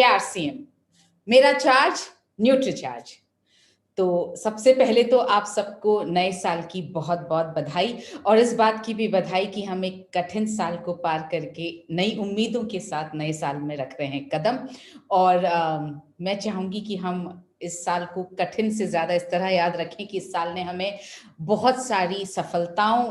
RCM मेरा charge Nutricharge. तो सबसे पहले तो आप सबको नए साल की बहुत बहुत बधाई, और इस बात की भी बधाई कि हम एक कठिन साल को पार करके नई उम्मीदों के साथ नए साल में रख रहे हैं कदम। और मैं चाहूंगी कि हम इस साल को कठिन से ज्यादा इस तरह याद रखें कि इस साल ने हमें बहुत सारी सफलताओं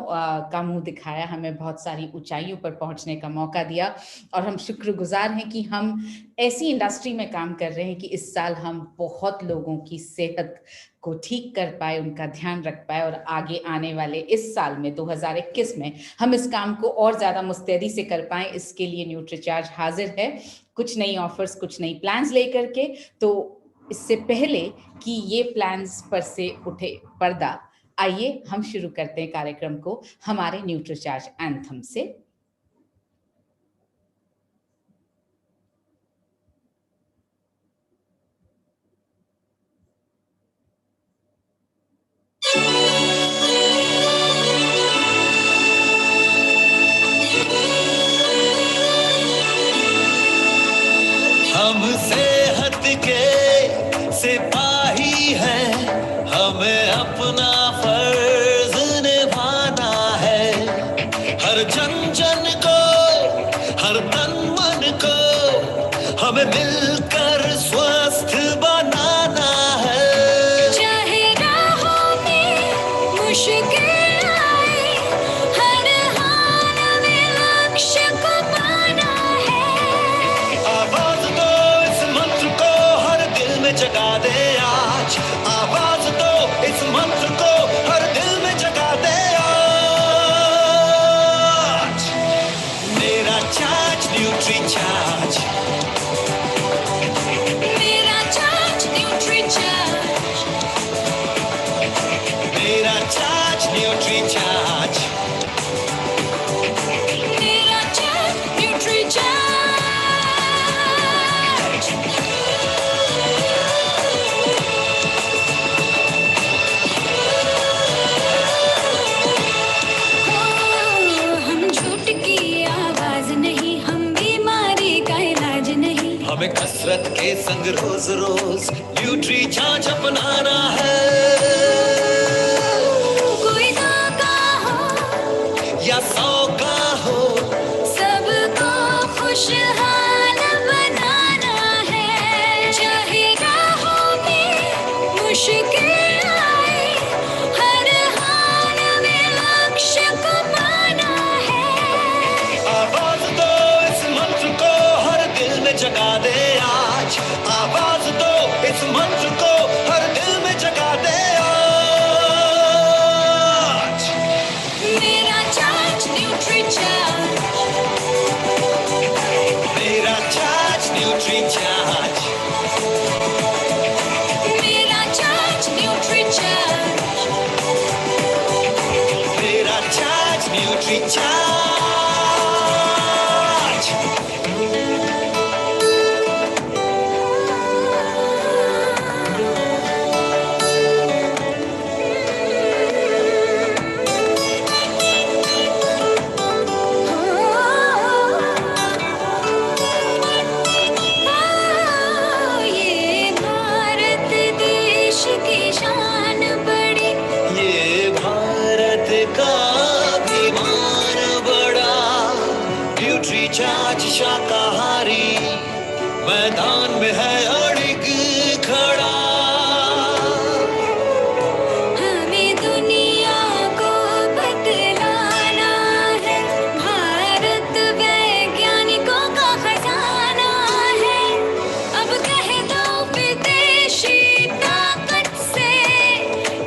का मुंह दिखाया, हमें बहुत सारी ऊंचाइयों पर पहुंचने का मौका दिया, और हम शुक्रगुजार हैं कि हम ऐसी इंडस्ट्री में काम कर रहे हैं कि इस साल हम बहुत लोगों की सेहत को ठीक कर पाए, उनका ध्यान रख पाए, और आगे आने वाले इस साल में 2021 में हम इस काम को और ज्यादा मुस्तैदी से कर पाए। इसके लिए न्यूट्रीचार्ज हाजिर है कुछ नई ऑफर्स, कुछ नई प्लान्स लेकर के। तो इससे पहले कि ये प्लान्स पर से उठे पर्दा, आइए हम शुरू करते हैं कार्यक्रम को हमारे न्यूट्रीचार्ज एंथम से। हम सेहत के सिपाही हैं, हमें अपना फर्ज निभाना है। हर जन जन को, हर तन मन को हमें मिलकर स्वस्थ बनाना है। चाहे राहों में मुश्किल आए, हर हाल में लक्ष्य को पाना है। आवाज दो इस मंत्र को हर दिल में जगा दे आज। आवाज दो इस मंत्र को हर दिल में जगा दे आज। मेरा चार्ज न्यूट्री चार्ज, मेरा चार्ज न्यूट्री चार्ज, मेरा चार्ज न्यूट्री चार्ज, मेरा चार्ज न्यूट्री चार्ज। हम झूठ की आवाज नहीं, हम बीमारी का इलाज नहीं। हमें कसरत के संग रोज रोज न्यूट्री चार्ज अपनाना है। कोई 2 का हो, या 100 का हो, सबको खुशहाल बनाना है। चाहे राहों में मुश्किल आए, हर हाल में लक्ष्य को पाना है। आवाज दो इस मंत्र को हर दिल में जगा दे आज। आवाज दो इस मंत्र को हर दिल में जगा दे आज। मेरा चार्ज न्यूट्री चार्ज, मेरा चार्ज न्यूट्री चार्ज, मेरा चार्ज न्यूट्री चार्ज, मेरा चार्ज न्यूट्री चार्ज। ये भारत देश की शान बड़ी, ये भारत का अभिमान बड़ा। न्यूट्री चार्ज शाकाहारी मैदान में है अड़िग खड़ा। हमें दुनिया को बतलाना है, भारत वैज्ञानिकों का खजाना है। अब कह दो विदेशी ताकत से,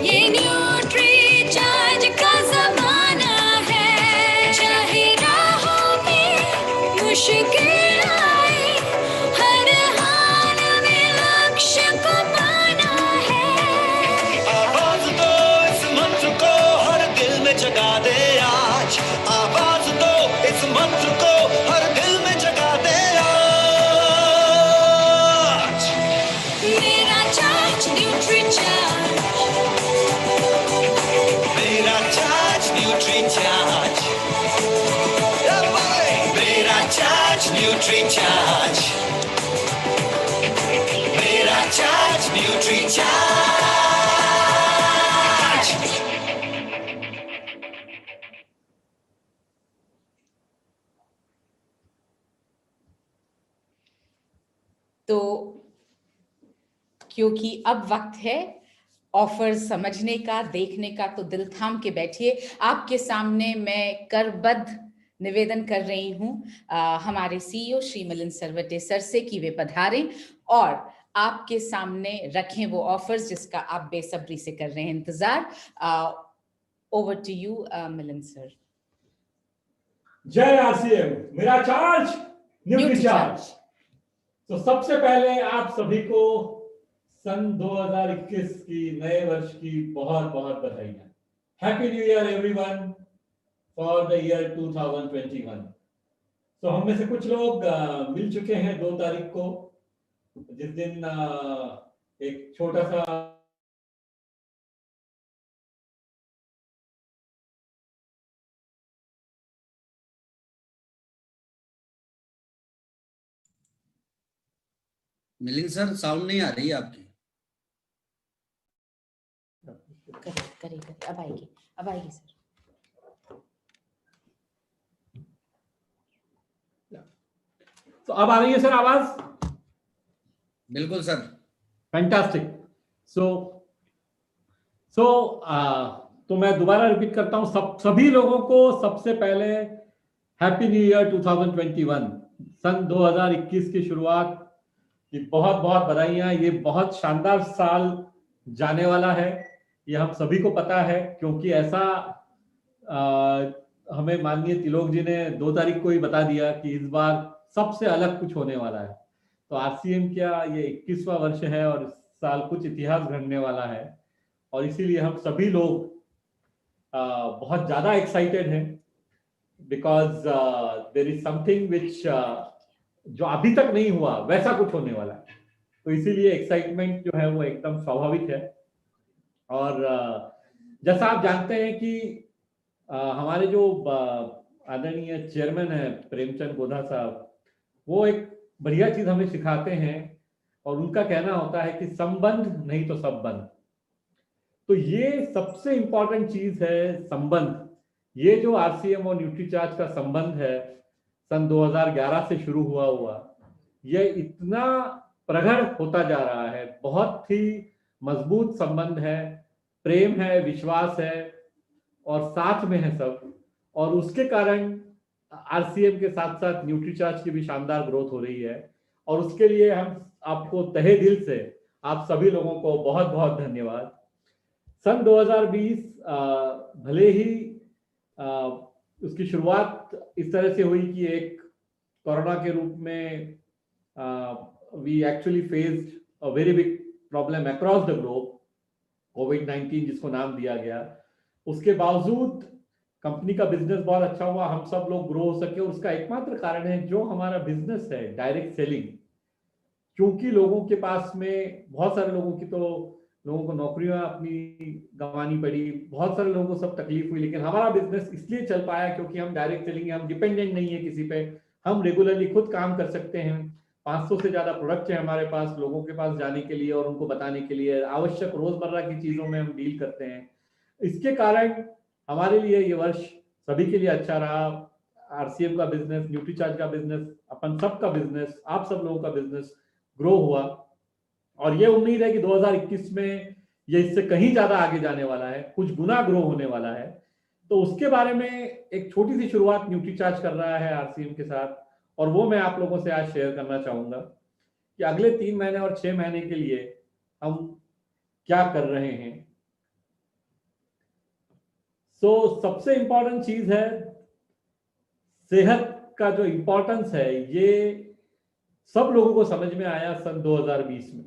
ये न्यूट्री चार्ज का जमाना है। चाहे राहों में मुश्किल आए, हर हाल में लक्ष्य को पाना है। आवाज दो इस मंत्र को हर दिल में जगा दे आज। आवाज दो इस मंत्र को हर दिल में जगा दे आज। मेरा चार्ज न्यूट्री चार्ज, मेरा चार्ज न्यूट्री चार्ज, मेरा चार्ज न्यूट्री चार्ज, न्यूट्रीचार्ज। तो क्योंकि अब वक्त है ऑफर समझने का, देखने का, तो दिल थाम के बैठिए। आपके सामने मैं करबद्ध निवेदन कर रही हूँ हमारे सीईओ श्री मिलिंद सरवटे सर से कि वे पधारें और आपके सामने रखें वो ऑफर्स जिसका आप बेसब्री से कर रहे हैं इंतजार। Over to you Milind sir. जय आरसीएम, मेरा चार्ज न्यूट्री चार्ज। तो सबसे पहले आप सभी को सन 2021 की नए वर्ष की बहुत बहुत बधाइयां। Happy new year everyone for the year 2021। तो हम में से कुछ लोग मिल चुके हैं 2 तारीख को, जिस दिन एक छोटा सा मिलिंद सर साउंड नहीं आ रही है आपकी। करिए अब आएगी सर। तो अब आ रही है सर आवाज? बिल्कुल सर। फैंटास्टिक। तो मैं दोबारा रिपीट करता हूं, सभी लोगों को सबसे पहले हैप्पी न्यू ईयर 2021, सन 2021 की शुरुआत की बहुत बहुत बधाइयां। ये बहुत शानदार साल जाने वाला है, ये हम सभी को पता है, क्योंकि ऐसा हमें माननीय तिलोक जी ने 2 तारीख को ही बता दिया कि इस बार सबसे अलग कुछ होने वाला है। तो आरसीएम का ये 21वां वर्ष है और इस साल कुछ इतिहास घड़ने वाला है, और इसीलिए हम सभी लोग बहुत ज्यादा एक्साइटेड हैं, because there is something which जो अभी तक नहीं हुआ वैसा कुछ होने वाला है। तो इसीलिए एक्साइटमेंट जो है वो एकदम स्वाभाविक है। और जैसा आप जानते हैं कि हमारे जो आदरणीय चेयरमैन है प्रेमचंद गोधा साहब, वो एक बढ़िया चीज हमें सिखाते हैं, और उनका कहना होता है कि संबंध नहीं तो सब बंध। तो ये सबसे इंपॉर्टेंट चीज है, संबंध। ये जो आरसीएम और न्यूट्रीचार्ज का संबंध है, सन 2011 से शुरू हुआ ये इतना प्रगाढ़ होता जा रहा है, बहुत ही मजबूत संबंध है, प्रेम है, विश्वास है, और साथ में है सब। और उसके कारण आरसीएम के साथ साथ न्यूट्रीचार्ज की भी शानदार ग्रोथ हो रही है, और उसके लिए हम आपको तहे दिल से, आप सभी लोगों को बहुत बहुत धन्यवाद। सन 2020 भले ही उसकी शुरुआत इस तरह से हुई कि एक कोरोना के रूप में we actually faced a very big problem across the globe, कोविड-19 जिसको नाम दिया गया। उसके बावजूद कंपनी का बिजनेस बहुत अच्छा हुआ, हम सब लोग ग्रो हो सके, और उसका एकमात्र कारण है जो हमारा बिजनेस है, डायरेक्ट सेलिंग। क्योंकि लोगों के पास में बहुत सारे लोगों को नौकरियां अपनी गंवानी पड़ी, बहुत सारे लोगों को सब तकलीफ हुई, लेकिन हमारा बिजनेस इसलिए चल पाया क्योंकि हम डायरेक्ट सेलिंग है, हम डिपेंडेंट नहीं है किसी पे, हम रेगुलरली खुद काम कर सकते हैं। 500 से ज्यादा प्रोडक्ट है हमारे पास लोगों के पास जाने के लिए और उनको बताने के लिए, आवश्यक रोजमर्रा की चीजों में हम डील करते हैं। इसके कारण हमारे लिए ये वर्ष सभी के लिए अच्छा रहा। आरसीएम का बिजनेस, न्यूट्रीचार्ज का बिजनेस, अपन सब का बिजनेस, आप सब लोगों का बिजनेस ग्रो हुआ, और ये उम्मीद है कि 2021 में ये इससे कहीं ज्यादा आगे जाने वाला है, कुछ गुना ग्रो होने वाला है। तो उसके बारे में एक छोटी सी शुरुआत न्यूट्रीचार्ज कर रहा है आरसीएम के साथ, और वो मैं आप लोगों से आज शेयर करना चाहूंगा कि अगले 3 महीने और 6 महीने के लिए हम क्या कर रहे हैं। सबसे इंपॉर्टेंट चीज है सेहत का जो इंपॉर्टेंस है, ये सब लोगों को समझ में आया सन 2020 में।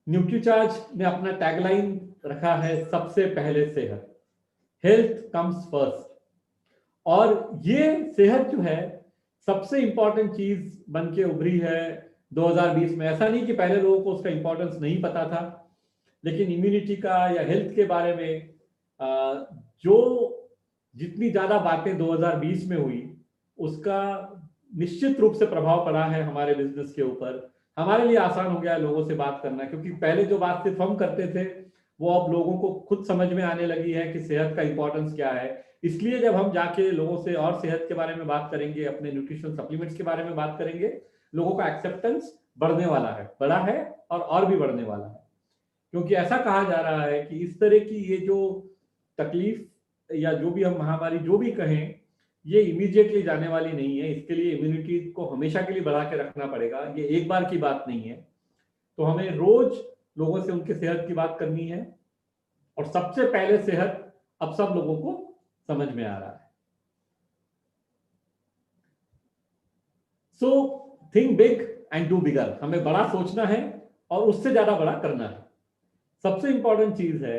न्यूट्रीचार्ज ने अपना टैगलाइन रखा है, सबसे पहले सेहत, हेल्थ कम्स फर्स्ट। और ये सेहत जो है सबसे इंपॉर्टेंट चीज बन के उभरी है 2020 में। ऐसा नहीं कि पहले लोगों को उसका इंपॉर्टेंस नहीं पता था, लेकिन इम्यूनिटी का या हेल्थ के बारे में जो जितनी ज्यादा बातें 2020 में हुई, उसका निश्चित रूप से प्रभाव पड़ा है हमारे बिजनेस के ऊपर, हमारे लिए आसान हो गया है लोगों से बात करना, क्योंकि पहले जो बात सिर्फ हम करते थे वो अब लोगों को खुद समझ में आने लगी है कि सेहत का इंपॉर्टेंस क्या है। इसलिए जब हम जाके लोगों से और सेहत के बारे में बात करेंगे, अपने न्यूट्रिशन सप्लीमेंट्स के बारे में बात करेंगे, लोगों का एक्सेप्टेंस बढ़ने वाला है, बढ़ा है और भी बढ़ने वाला है। क्योंकि ऐसा कहा जा रहा है कि इस तरह की ये जो तकलीफ या जो भी हम महामारी जो भी कहें, ये इमीडिएटली जाने वाली नहीं है। इसके लिए इम्यूनिटी को हमेशा के लिए बढ़ा के रखना पड़ेगा, ये एक बार की बात नहीं है। तो हमें रोज लोगों से उनके सेहत की बात करनी है, और सबसे पहले सेहत अब सब लोगों को समझ में आ रहा है। So think big and do bigger. हमें बड़ा सोचना है और उससे ज्यादा बड़ा करना है। सबसे इंपॉर्टेंट चीज है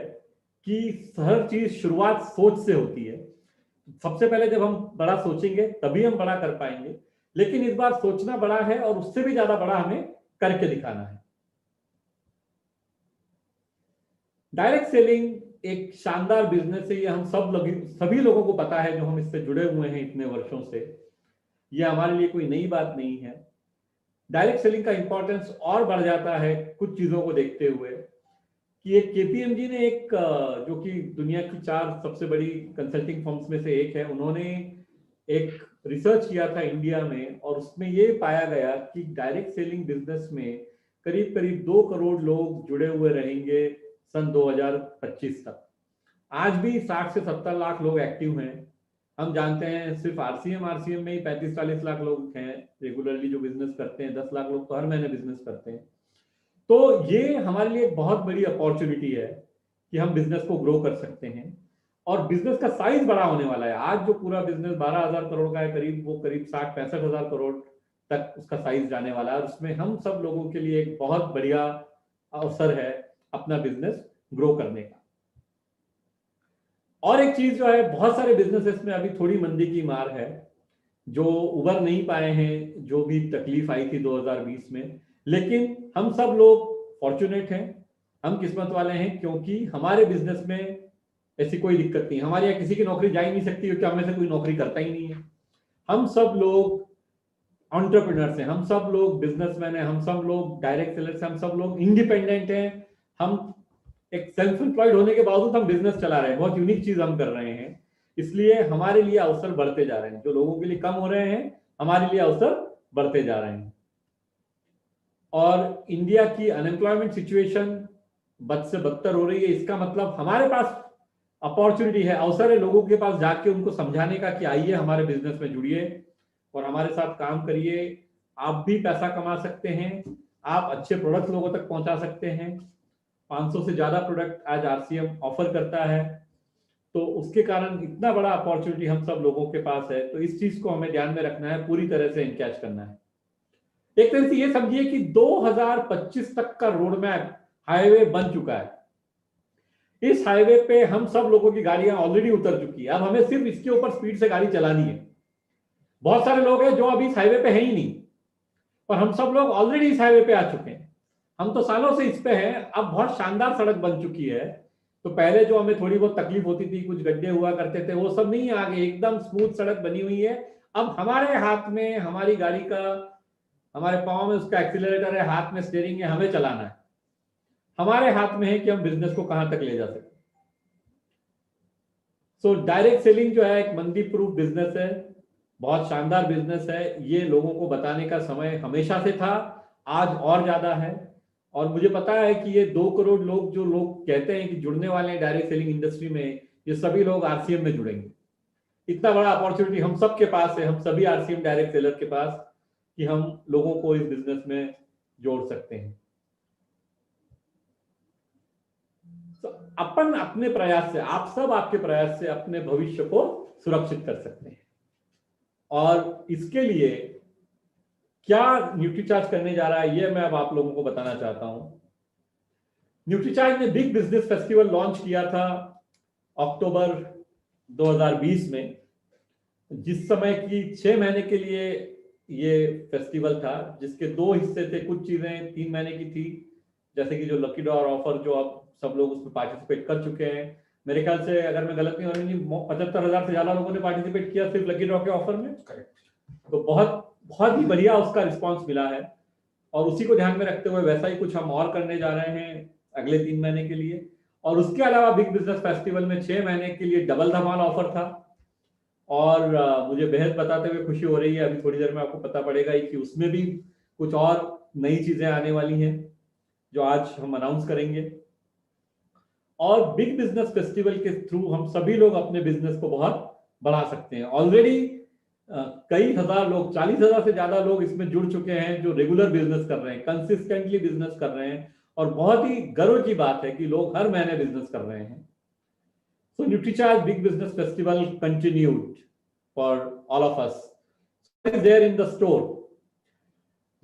कि हर चीज शुरुआत सोच से होती है। सबसे पहले जब हम बड़ा सोचेंगे तभी हम बड़ा कर पाएंगे, लेकिन इस बार सोचना बड़ा है और उससे भी ज्यादा बड़ा हमें करके दिखाना है। डायरेक्ट सेलिंग एक शानदार बिजनेस है, ये हम सभी लोगों को पता है जो हम इससे जुड़े हुए हैं इतने वर्षों से। ये हमारे लिए कोई नई बात नहीं है। डायरेक्ट सेलिंग का इंपॉर्टेंस और बढ़ जाता है कुछ चीजों को देखते हुए कि एक केपीएमजी ने एक जो कि दुनिया की 4 सबसे बड़ी कंसल्टिंग फर्म्स में से एक है, उन्होंने एक रिसर्च किया था इंडिया में, और उसमें ये पाया गया कि डायरेक्ट सेलिंग बिजनेस में करीब करीब 2 करोड़ लोग जुड़े हुए रहेंगे सन 2025 तक। आज भी 60 से 70 लाख लोग एक्टिव हैं। हम जानते हैं सिर्फ आरसीएम में ही 35-40 लाख लोग हैं रेगुलरली जो बिजनेस करते हैं। 10 लाख लोग तो हर महीने बिजनेस करते हैं। तो ये हमारे लिए एक बहुत बड़ी अपॉर्चुनिटी है कि हम बिजनेस को ग्रो कर सकते हैं, और बिजनेस का साइज बड़ा होने वाला है। आज जो पूरा बिजनेस 12,000 करोड़ का है करीब, वो करीब 60-65 करोड़ तक उसका साइज जाने वाला है। और उसमें हम सब लोगों के लिए एक बहुत बढ़िया अवसर है अपना बिजनेस ग्रो करने का। और एक चीज जो है, बहुत सारे बिजनेसेस में अभी थोड़ी मंदी की मार है, जो उबर नहीं पाए हैं, जो भी तकलीफ आई थी 2020 में। लेकिन हम सब लोग फॉर्चुनेट हैं, हम किस्मत वाले हैं, क्योंकि हमारे बिजनेस में ऐसी कोई दिक्कत नहीं। हमारे यहाँ किसी की नौकरी जा ही नहीं सकती, क्योंकि हमें से कोई नौकरी करता ही नहीं है। हम सब लोग एंटरप्रेन्योर्स हैं, हम सब लोग बिजनेसमैन हैं, हम सब लोग डायरेक्ट सेलर्स हैं, हम सब लोग इंडिपेंडेंट हैं। हम एक सेल्फ एम्प्लॉयड होने के बावजूद हम बिजनेस चला रहे हैं। बहुत यूनिक चीज हम कर रहे हैं। इसलिए हमारे लिए अवसर बढ़ते जा रहे हैं। जो लोगों के लिए कम हो रहे हैं, हमारे लिए अवसर बढ़ते जा रहे हैं। और इंडिया की अनएम्प्लॉयमेंट सिचुएशन बद से बदतर हो रही है। इसका मतलब हमारे पास अपॉर्चुनिटी है, अवसर है लोगों के पास जाके उनको समझाने का कि आइए हमारे बिजनेस में जुड़िए और हमारे साथ काम करिए। आप भी पैसा कमा सकते हैं, आप अच्छे प्रोडक्ट लोगों तक पहुंचा सकते हैं। 500 से ज्यादा प्रोडक्ट आज आरसीएम ऑफर करता है, तो उसके कारण इतना बड़ा अपॉर्चुनिटी हम सब लोगों के पास है। तो इस चीज को हमें ध्यान में रखना है, पूरी तरह से एनकैच करना है। एक तरह से ये समझिए कि 2025 तक का रोड मैप हाईवे बन चुका है। इस हाईवे पे हम सब लोगों की गाड़ियां ऑलरेडी उतर चुकी है। अब हमें सिर्फ इसके ऊपर स्पीड से गाड़ी चलानी है। बहुत सारे लोग हैं जो अभी इस हाईवे पे है ही नहीं, और हम सब लोग ऑलरेडी इस हाईवे पे आ चुके हैं। हम तो सालों से इस पे हैं। अब बहुत शानदार सड़क बन चुकी है। तो पहले जो हमें थोड़ी बहुत तकलीफ होती थी, कुछ गड्ढे हुआ करते थे, वो सब नहीं, आगे एकदम स्मूथ सड़क बनी हुई है। अब हमारे हाथ में हमारी गाड़ी का, हमारे पाँव में उसका एक्सीलरेटर है, हाथ में स्टीयरिंग है, हमें चलाना है। हमारे हाथ में है कि हम बिजनेस को कहां तक ले जा सकते। सो डायरेक्ट सेलिंग जो है एक मंदी प्रूफ बिजनेस है, बहुत शानदार बिजनेस है। ये लोगों को बताने का समय हमेशा से था, आज और ज्यादा है। और मुझे पता है कि ये 2 करोड़ लोग जो लोग कहते हैं कि जुड़ने वाले हैं डायरेक्ट सेलिंग इंडस्ट्री में, ये सभी लोग आरसीएम में जुड़ेंगे। इतना बड़ा अपॉर्चुनिटी हम सब के पास है, हम सभी आरसीएम डायरेक्ट सेलर के पास, कि हम लोगों को इस बिजनेस में जोड़ सकते हैं। तो अपन अपने प्रयास से, आप सब आपके प्रयास से अपने भविष्य को सुरक्षित कर सकते हैं। और इसके लिए क्या न्यूट्रीचार्ज करने जा रहा है, ये मैं अब आप लोगों को बताना चाहता हूं। न्यूट्रीचार्ज ने बिग बिजनेस फेस्टिवल लॉन्च किया था अक्टूबर 2020 में, जिस समय की 6 महीने के लिए ये फेस्टिवल था, जिसके 2 हिस्से थे। कुछ चीजें 3 महीने की थी, जैसे कि जो लकी ड्रॉ ऑफर, जो अब सब लोग उसमें पार्टिसिपेट कर चुके हैं। मेरे ख्याल से अगर मैं गलत नहीं हो रही, 75,000 से ज्यादा लोगों ने पार्टिसिपेट किया सिर्फ लकी ड्रॉ के ऑफर में। तो बहुत ही बढ़िया उसका रिस्पांस मिला है। और उसी को ध्यान में रखते हुए वैसा ही कुछ हम और करने जा रहे हैं अगले 3 महीने के लिए। और उसके अलावा बिग बिजनेस फेस्टिवल में 6 महीने के लिए डबल धमाल ऑफर था, और मुझे बेहद बताते हुए खुशी हो रही है, अभी थोड़ी देर में आपको पता पड़ेगा कि उसमें भी कुछ और नई चीजें आने वाली हैं जो आज हम अनाउंस करेंगे। और बिग बिजनेस फेस्टिवल के थ्रू हम सभी लोग अपने बिजनेस को बहुत बढ़ा सकते हैं। ऑलरेडी कई हजार लोग, 40,000 से ज्यादा लोग इसमें जुड़ चुके हैं जो रेगुलर बिजनेस कर रहे हैं, कंसिस्टेंटली बिजनेस कर रहे हैं, और बहुत ही गर्व की बात है कि लोग हर महीने बिजनेस कर रहे हैं। So NutriCharge Big Business Festival continued for all of us. It is there in the store.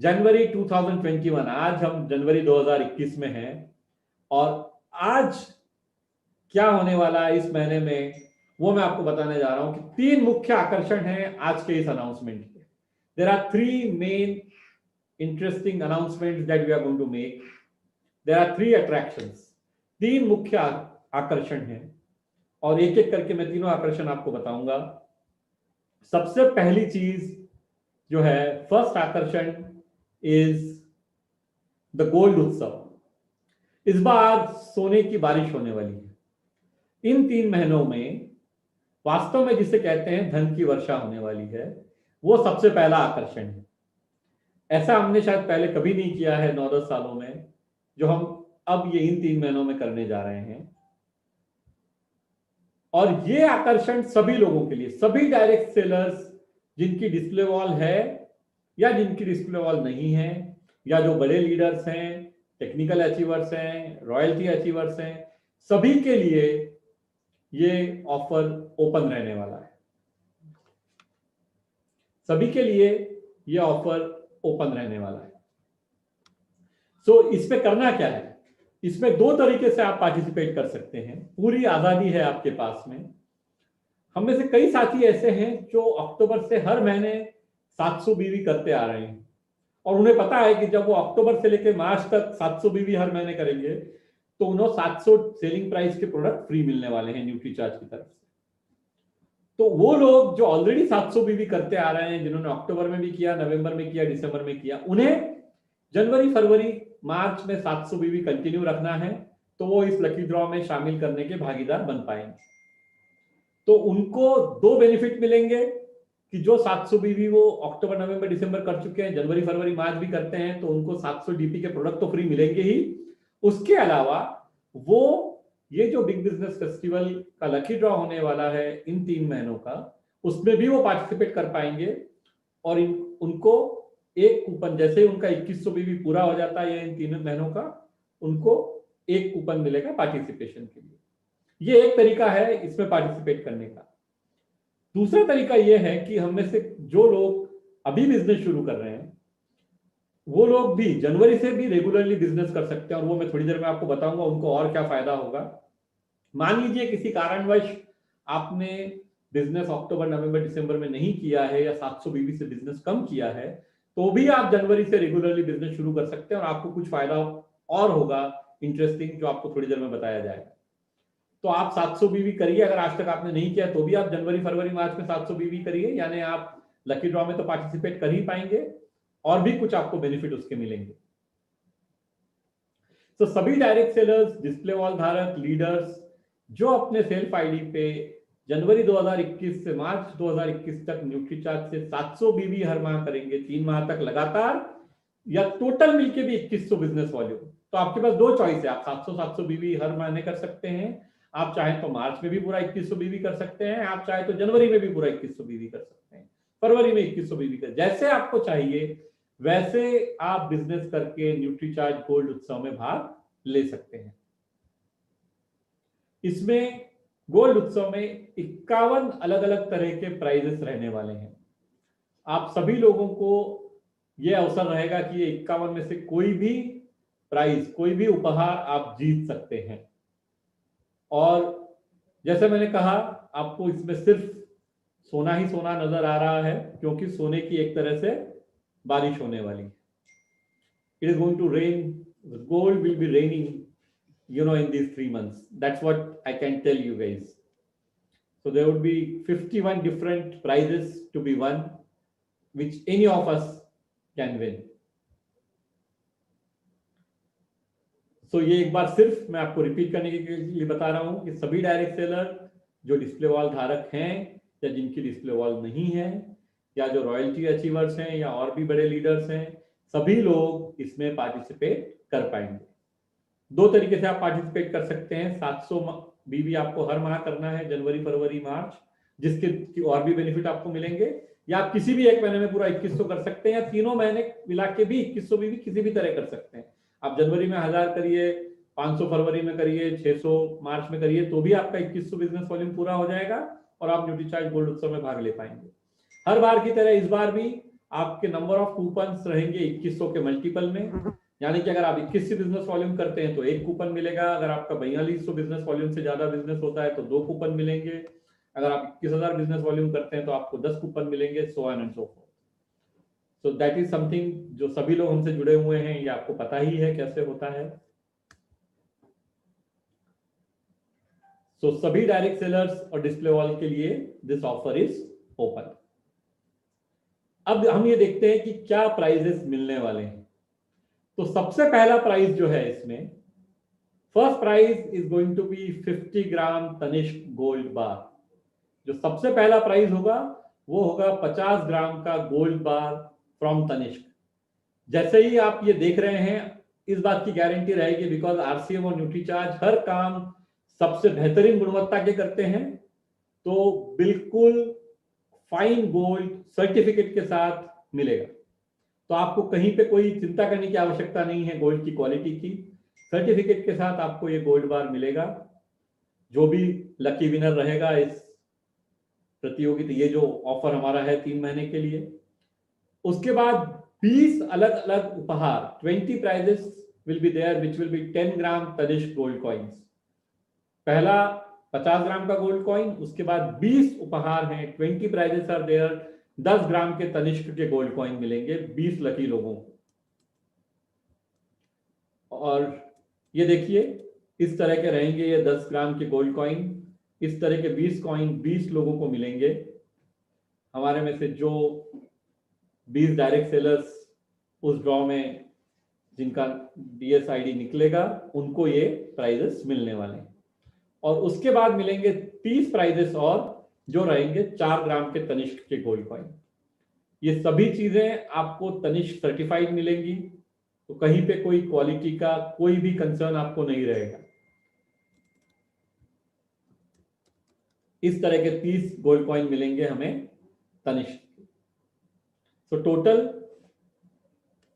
जनवरी 2021, आज हम जनवरी 2021 में हैं, और आज क्या होने वाला है इस महीने में वो मैं आपको बताने जा रहा हूं कि 3 मुख्य आकर्षण हैं आज के इस अनाउंसमेंट के। There are 3 main interesting announcements that we are going to make. There are 3 attractions. 3 मुख्य आकर्षण हैं, और एक एक करके मैं तीनों आकर्षण आपको बताऊंगा। सबसे पहली चीज जो है, फर्स्ट आकर्षण इज द गोल्ड उत्सव। इस बार सोने की बारिश होने वाली है। इन 3 महीनों में वास्तव में जिसे कहते हैं धन की वर्षा होने वाली है, वो सबसे पहला आकर्षण है। ऐसा हमने शायद पहले कभी नहीं किया है 9-10 सालों में, जो हम अब ये इन 3 महीनों में करने जा रहे हैं। और ये आकर्षण सभी लोगों के लिए, सभी डायरेक्ट सेलर्स जिनकी डिस्प्ले वॉल है या जिनकी डिस्प्ले वॉल नहीं है, या जो बड़े लीडर्स हैं, टेक्निकल अचीवर्स हैं, रॉयल्टी अचीवर्स हैं, सभी के लिए ये ऑफर ओपन रहने वाला है। सभी के लिए ये ऑफर ओपन रहने वाला है। सो इसमें करना क्या है? इसमें 2 तरीके से आप पार्टिसिपेट कर सकते हैं, पूरी आजादी है आपके पास में। हम में से कई साथी ऐसे हैं जो अक्टूबर से हर महीने 700 बीवी करते आ रहे हैं, और उन्हें पता है कि जब वो अक्टूबर से लेकर मार्च तक 700 बीवी हर महीने करेंगे तो उन्हें 700 सेलिंग प्राइस के प्रोडक्ट फ्री मिलने वाले हैं न्यूट्रीचार्ज की तरफ से। तो वो लोग जो ऑलरेडी 700 बीवी करते आ रहे हैं, जिन्होंने अक्टूबर में भी किया, नवंबर में किया, दिसंबर में किया, उन्हें जनवरी, फरवरी, मार्च में 700 बीवी कंटिन्यू रखना है, तो वो इस लकी ड्रॉ में शामिल करने के भागीदार बन पाएंगे। तो उनको 2 बेनिफिट मिलेंगे कि जो 700 बीवी वो अक्टूबर, नवंबर, दिसंबर कर चुके हैं, जनवरी, फरवरी, मार्च भी करते हैं, तो उनको 700 डीपी के प्रोडक्ट तो फ्री मिलेंगे ही। उसके अलावा वो ये जो बिग बिजनेस फेस्टिवल का लकी ड्रॉ होने वाला है इन 3 महीनों का, उसमें भी वो पार्टिसिपेट कर पाएंगे, और उनको एक कूपन, जैसे उनका 2100 बीवी पूरा हो जाता है इन 3 महीनों का, उनको एक कूपन मिलेगा पार्टिसिपेशन के लिए। ये एक तरीका है इसमें पार्टिसिपेट करने का। दूसरा तरीका यह है कि हम में से जो लोग अभी बिजनेस शुरू कर रहे हैं, वो लोग भी जनवरी से भी रेगुलरली बिजनेस कर सकते हैं, और वो मैं थोड़ी देर में आपको बताऊंगा उनको और क्या फायदा होगा। मान लीजिए किसी कारणवश आपने बिजनेस अक्टूबर, नवंबर, दिसंबर में नहीं किया है, या 700 बीवी से बिजनेस कम किया है, तो भी आप जनवरी से रेगुलरली बिजनेस शुरू कर सकते हैं, और आपको कुछ फायदा और होगा इंटरेस्टिंग, जो आपको थोड़ी देर में बताया जाएगा। तो आप 700 बीवी करिए, अगर आज तक आपने नहीं किया तो भी आप जनवरी, फरवरी, मार्च में 700 बीवी करिए, यानी आप लकी ड्रॉ में तो पार्टिसिपेट कर ही पाएंगे, और भी कुछ आपको बेनिफिट उसके मिलेंगे। तो सभी डायरेक्ट सेलर्स, डिस्प्ले वॉल धारक, लीडर्स जो अपने सेल्फ आईडी पे जनवरी 2021 से मार्च 2021 तक न्यूट्रीचार्ज से 700 बीवी हर माह करेंगे, 3 माह तक लगातार, या टोटल मिलके भी 2100 बिजनेस वॉल्यूम, तो आपके पास 2 चॉइस है। आप 700 बीवी हर महीने कर सकते हैं, आप चाहें तो मार्च में भी पूरा 2100 बीवी कर सकते हैं, आप चाहे तो जनवरी में भी पूरा 2100 बीवी कर सकते हैं, फरवरी में 2100 बीवी कर, जैसे आपको चाहिए वैसे आप बिजनेस करके न्यूट्रीचार्ज गोल्ड उत्सव में भाग ले सकते हैं। इसमें गोल्ड उत्सव में 51 अलग अलग तरह के प्राइजेस रहने वाले हैं। आप सभी लोगों को यह अवसर रहेगा कि ये 51 में से कोई भी प्राइज, कोई भी उपहार आप जीत सकते हैं। और जैसे मैंने कहा, आपको इसमें सिर्फ सोना ही सोना नजर आ रहा है, क्योंकि सोने की एक तरह से बारिश होने वाली है। It is going to rain, the gold will be raining, in these 3 months. That's what I can tell you guys. So there would be 51 different prizes to be won, which any of us can win. सो ये एक बार सिर्फ मैं आपको repeat करने के लिए बता रहा हूं कि सभी डायरेक्ट सेलर जो डिस्प्ले वॉल धारक हैं या जिनकी डिस्प्ले वॉल नहीं है, या जो रॉयल्टी अचीवर्स हैं या और भी बड़े लीडर्स हैं, सभी लोग इसमें पार्टिसिपेट कर पाएंगे। दो तरीके से आप पार्टिसिपेट कर सकते हैं। 700 बीवी आपको हर माह करना है, जनवरी, फरवरी, मार्च, जिसके और भी बेनिफिट आपको मिलेंगे, या आप किसी भी एक महीने में पूरा 2100 कर सकते हैं, या तीनों महीने मिला के भी 2100 बीवी किसी भी तरह कर सकते हैं। आप जनवरी में 1000 करिए, 500 फरवरी में करिए, 600 मार्च में करिए, तो भी आपका 2100 बिजनेस वॉल्यूम पूरा हो जाएगा और आप न्यूट्रीचार्ज गोल्ड उत्सव में भाग ले पाएंगे। हर बार की तरह इस बार भी आपके नंबर ऑफ कूपन्स रहेंगे 2100 के मल्टीपल में, यानी कि अगर आप 2100 बिजनेस वॉल्यूम करते हैं तो 1 कूपन मिलेगा, अगर आपका 4200 बिजनेस वॉल्यूम से ज्यादा बिजनेस होता है तो 2 कूपन मिलेंगे, अगर आप 21000 बिजनेस वॉल्यूम करते हैं तो आपको 10 कूपन मिलेंगे, so on and so fourth. So that is something जो सभी लोग हमसे जुड़े हुए हैं, ये आपको पता ही है कैसे होता है। सो सभी डायरेक्ट सेलर्स और डिस्प्ले वॉल के लिए दिस ऑफर इज ओपन। अब हम ये देखते हैं कि क्या प्राइजेस मिलने वाले हैं। तो सबसे पहला प्राइस जो है इसमें, first price is going to be 50 gram Tanishq gold bar. जो सबसे पहला प्राइस होगा वो होगा 50 ग्राम का गोल्ड बार फ्रॉम तनिष्क। जैसे ही आप ये देख रहे हैं, इस बात की गारंटी रहेगी बिकॉज आरसीएम और न्यूट्रीचार्ज हर काम सबसे बेहतरीन गुणवत्ता के करते हैं, तो बिल्कुल फाइन गोल्ड सर्टिफिकेट के साथ मिलेगा। तो आपको कहीं पे कोई चिंता करने की आवश्यकता नहीं है गोल्ड की क्वालिटी की। सर्टिफिकेट के साथ आपको ये गोल्ड बार मिलेगा। जो भी लकी विनर रहेगा इस प्रतियोगिता, ये जो ऑफर हमारा है 3 महीने के लिए, उसके बाद 20 अलग अलग उपहार, 20 prizes will be there which will be 10 gram Tanishq gold coins. पहला 50 ग्राम का गोल्ड कॉइन, उसके बाद 20 उपहार हैं, 20 प्राइजेस आर देयर, 10 ग्राम के तनिष्क के गोल्ड कॉइन मिलेंगे 20 लकी लोगों को। और ये देखिए इस तरह के रहेंगे ये 10 ग्राम के गोल्ड कॉइन, इस तरह के 20 कॉइन 20 लोगों को मिलेंगे। हमारे में से जो 20 डायरेक्ट सेलर्स उस ड्रॉ में जिनका DSID निकलेगा, उनको ये प्राइजेस मिलने वाले हैं। और उसके बाद मिलेंगे 30 प्राइजेस और जो रहेंगे 4 ग्राम के तनिष्क के गोल्ड कॉइन। ये सभी चीजें आपको तनिष्क सर्टिफाइड मिलेंगी, तो कहीं पे कोई क्वालिटी का कोई भी कंसर्न आपको नहीं रहेगा। इस तरह के 30 गोल्ड कॉइन मिलेंगे हमें तनिष्क। तो टोटल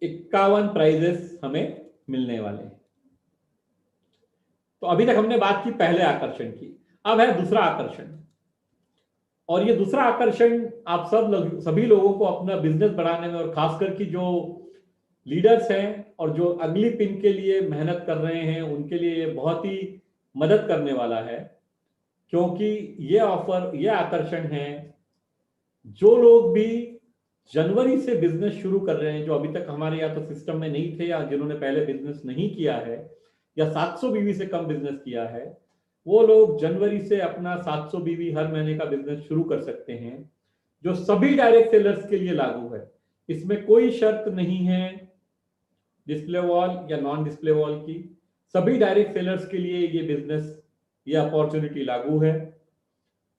51 प्राइजेस हमें मिलने वाले हैं। तो अभी तक हमने बात की पहले आकर्षण की, अब है दूसरा आकर्षण। और ये दूसरा आकर्षण आप सभी लोगों को अपना बिजनेस बढ़ाने में, और खासकर की जो लीडर्स हैं और जो अगली पिन के लिए मेहनत कर रहे हैं, उनके लिए ये बहुत ही मदद करने वाला है। क्योंकि ये ऑफर, ये आकर्षण है, जो लोग भी जनवरी से बिजनेस शुरू कर रहे हैं, जो अभी तक हमारे या तो सिस्टम में नहीं थे या जिन्होंने पहले बिजनेस नहीं किया है या 700 बीवी से कम बिजनेस किया है, वो लोग जनवरी से अपना 700 बीवी हर महीने का बिजनेस शुरू कर सकते हैं, जो सभी डायरेक्ट सेलर्स के लिए लागू है। इसमें कोई शर्त नहीं है डिस्प्ले वॉल या नॉन डिस्प्ले वॉल की। सभी डायरेक्ट सेलर्स के लिए ये बिजनेस, ये अपॉर्चुनिटी लागू है।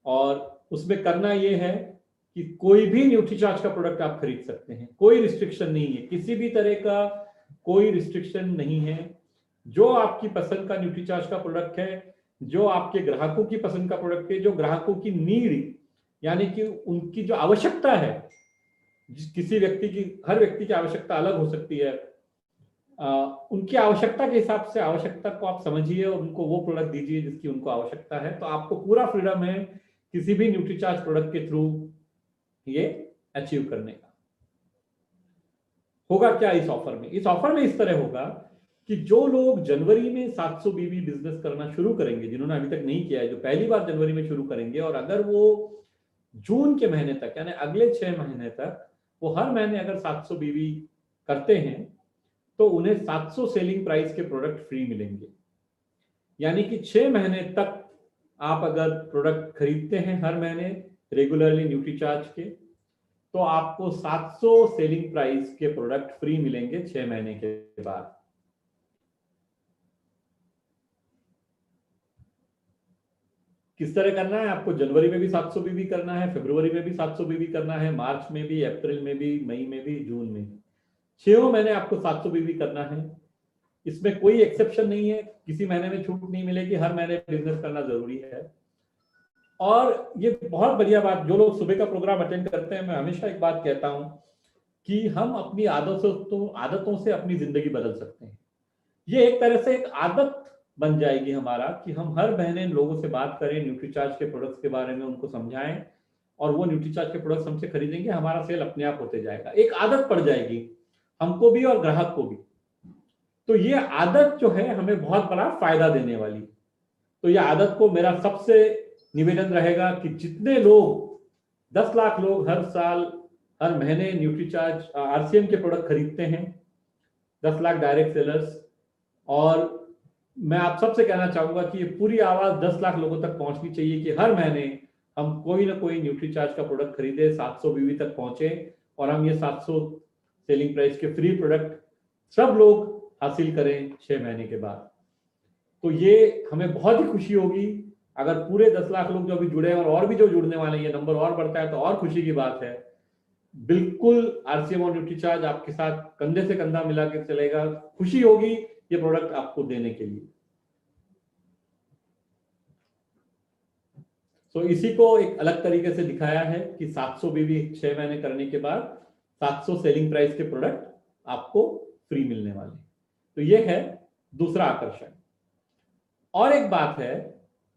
और उसमें करना ये है कि कोई भी न्यूट्रीचार्ज का प्रोडक्ट आप खरीद सकते हैं, कोई रिस्ट्रिक्शन नहीं है, किसी भी तरह का कोई रिस्ट्रिक्शन नहीं है। जो आपकी पसंद का न्यूट्रीचार्ज का प्रोडक्ट है, जो आपके ग्राहकों की पसंद का प्रोडक्ट है, जो ग्राहकों की नीड यानी कि उनकी जो आवश्यकता है, किसी व्यक्ति की, हर व्यक्ति की आवश्यकता अलग हो सकती है, उनकी आवश्यकता के हिसाब से आवश्यकता को आप समझिए और उनको वो प्रोडक्ट दीजिए जिसकी उनको आवश्यकता है। तो आपको पूरा फ्रीडम है किसी भी न्यूट्रीचार्ज प्रोडक्ट के थ्रू ये अचीव करने का। होगा क्या इस ऑफर में? इस ऑफर में इस तरह होगा कि जो लोग जनवरी में 700 बीवी बिजनेस करना शुरू करेंगे, जिन्होंने अभी तक नहीं किया है, जो पहली बार जनवरी में शुरू करेंगे, और अगर वो जून के महीने तक यानी अगले 6 महीने तक वो हर महीने अगर 700 बीवी करते हैं, तो उन्हें 700 सेलिंग प्राइस के प्रोडक्ट फ्री मिलेंगे। यानी कि 6 महीने तक आप अगर प्रोडक्ट खरीदते हैं हर महीने रेगुलरली न्यूट्रीचार्ज के, तो आपको 700 सेलिंग प्राइस के प्रोडक्ट फ्री मिलेंगे 6 महीने के बाद। किस तरह करना है आपको? जनवरी में भी 700 बीबी करना है, फरवरी में भी 700 बीबी करना है, मार्च में भी, अप्रैल में भी, मई में भी, जून में भी। 6 महीने आपको 700 बीबी करना है। इसमें कोई एक्सेप्शन नहीं है, किसी महीने में छूट नहीं मिलेगी, हर महीने बिजनेस करना जरूरी है। और ये बहुत बढ़िया बात, जो लोग सुबह का प्रोग्राम अटेंड करते हैं, मैं हमेशा एक बात कहता हूं कि हम अपनी आदतों से अपनी जिंदगी बदल सकते हैं। ये एक तरह से एक आदत बन जाएगी हमारा कि हम हर महीने लोगों से बात करें, न्यूट्रीचार्ज के प्रोडक्ट्स के बारे में उनको समझाएं, और वो न्यूट्रीचार्ज के प्रोडक्ट्स हमसे खरीदेंगे, हमारा सेल अपने आप होते जाएगा। एक आदत पड़ जाएगी हमको भी और ग्राहक को भी। तो ये आदत जो है हमें बहुत बड़ा फायदा देने वाली। तो ये आदत को मेरा सबसे निवेदन रहेगा कि जितने लोग 10 लाख लोग हर साल हर महीने न्यूट्रीचार्ज आरसीएम के प्रोडक्ट खरीदते हैं, 10 लाख डायरेक्ट सेलर्स, और मैं आप सबसे कहना चाहूंगा कि ये पूरी आवाज 10 लाख लोगों तक पहुंचनी चाहिए कि हर महीने हम कोई ना कोई न्यूट्रीचार्ज का प्रोडक्ट खरीदे, 700 बीवी तक पहुंचे, और हम ये 700 सेलिंग प्राइस के फ्री प्रोडक्ट सब लोग हासिल करें 6 महीने के बाद। तो ये हमें बहुत ही खुशी होगी अगर पूरे 10 लाख लोग जो अभी जुड़े हैं और भी जो जुड़ने वाले हैं, ये नंबर और बढ़ता है तो और खुशी की बात है। बिल्कुल आरसीएम और न्यूट्रीचार्ज आपके साथ कंधे से कंधा मिला के चलेगा। खुशी होगी ये प्रोडक्ट आपको देने के लिए। तो इसी को एक अलग तरीके से दिखाया है कि 700 बीबी 6 महीने करने के बाद 700 सेलिंग प्राइस के प्रोडक्ट आपको फ्री मिलने वाले। तो ये है दूसरा आकर्षण। और एक बात है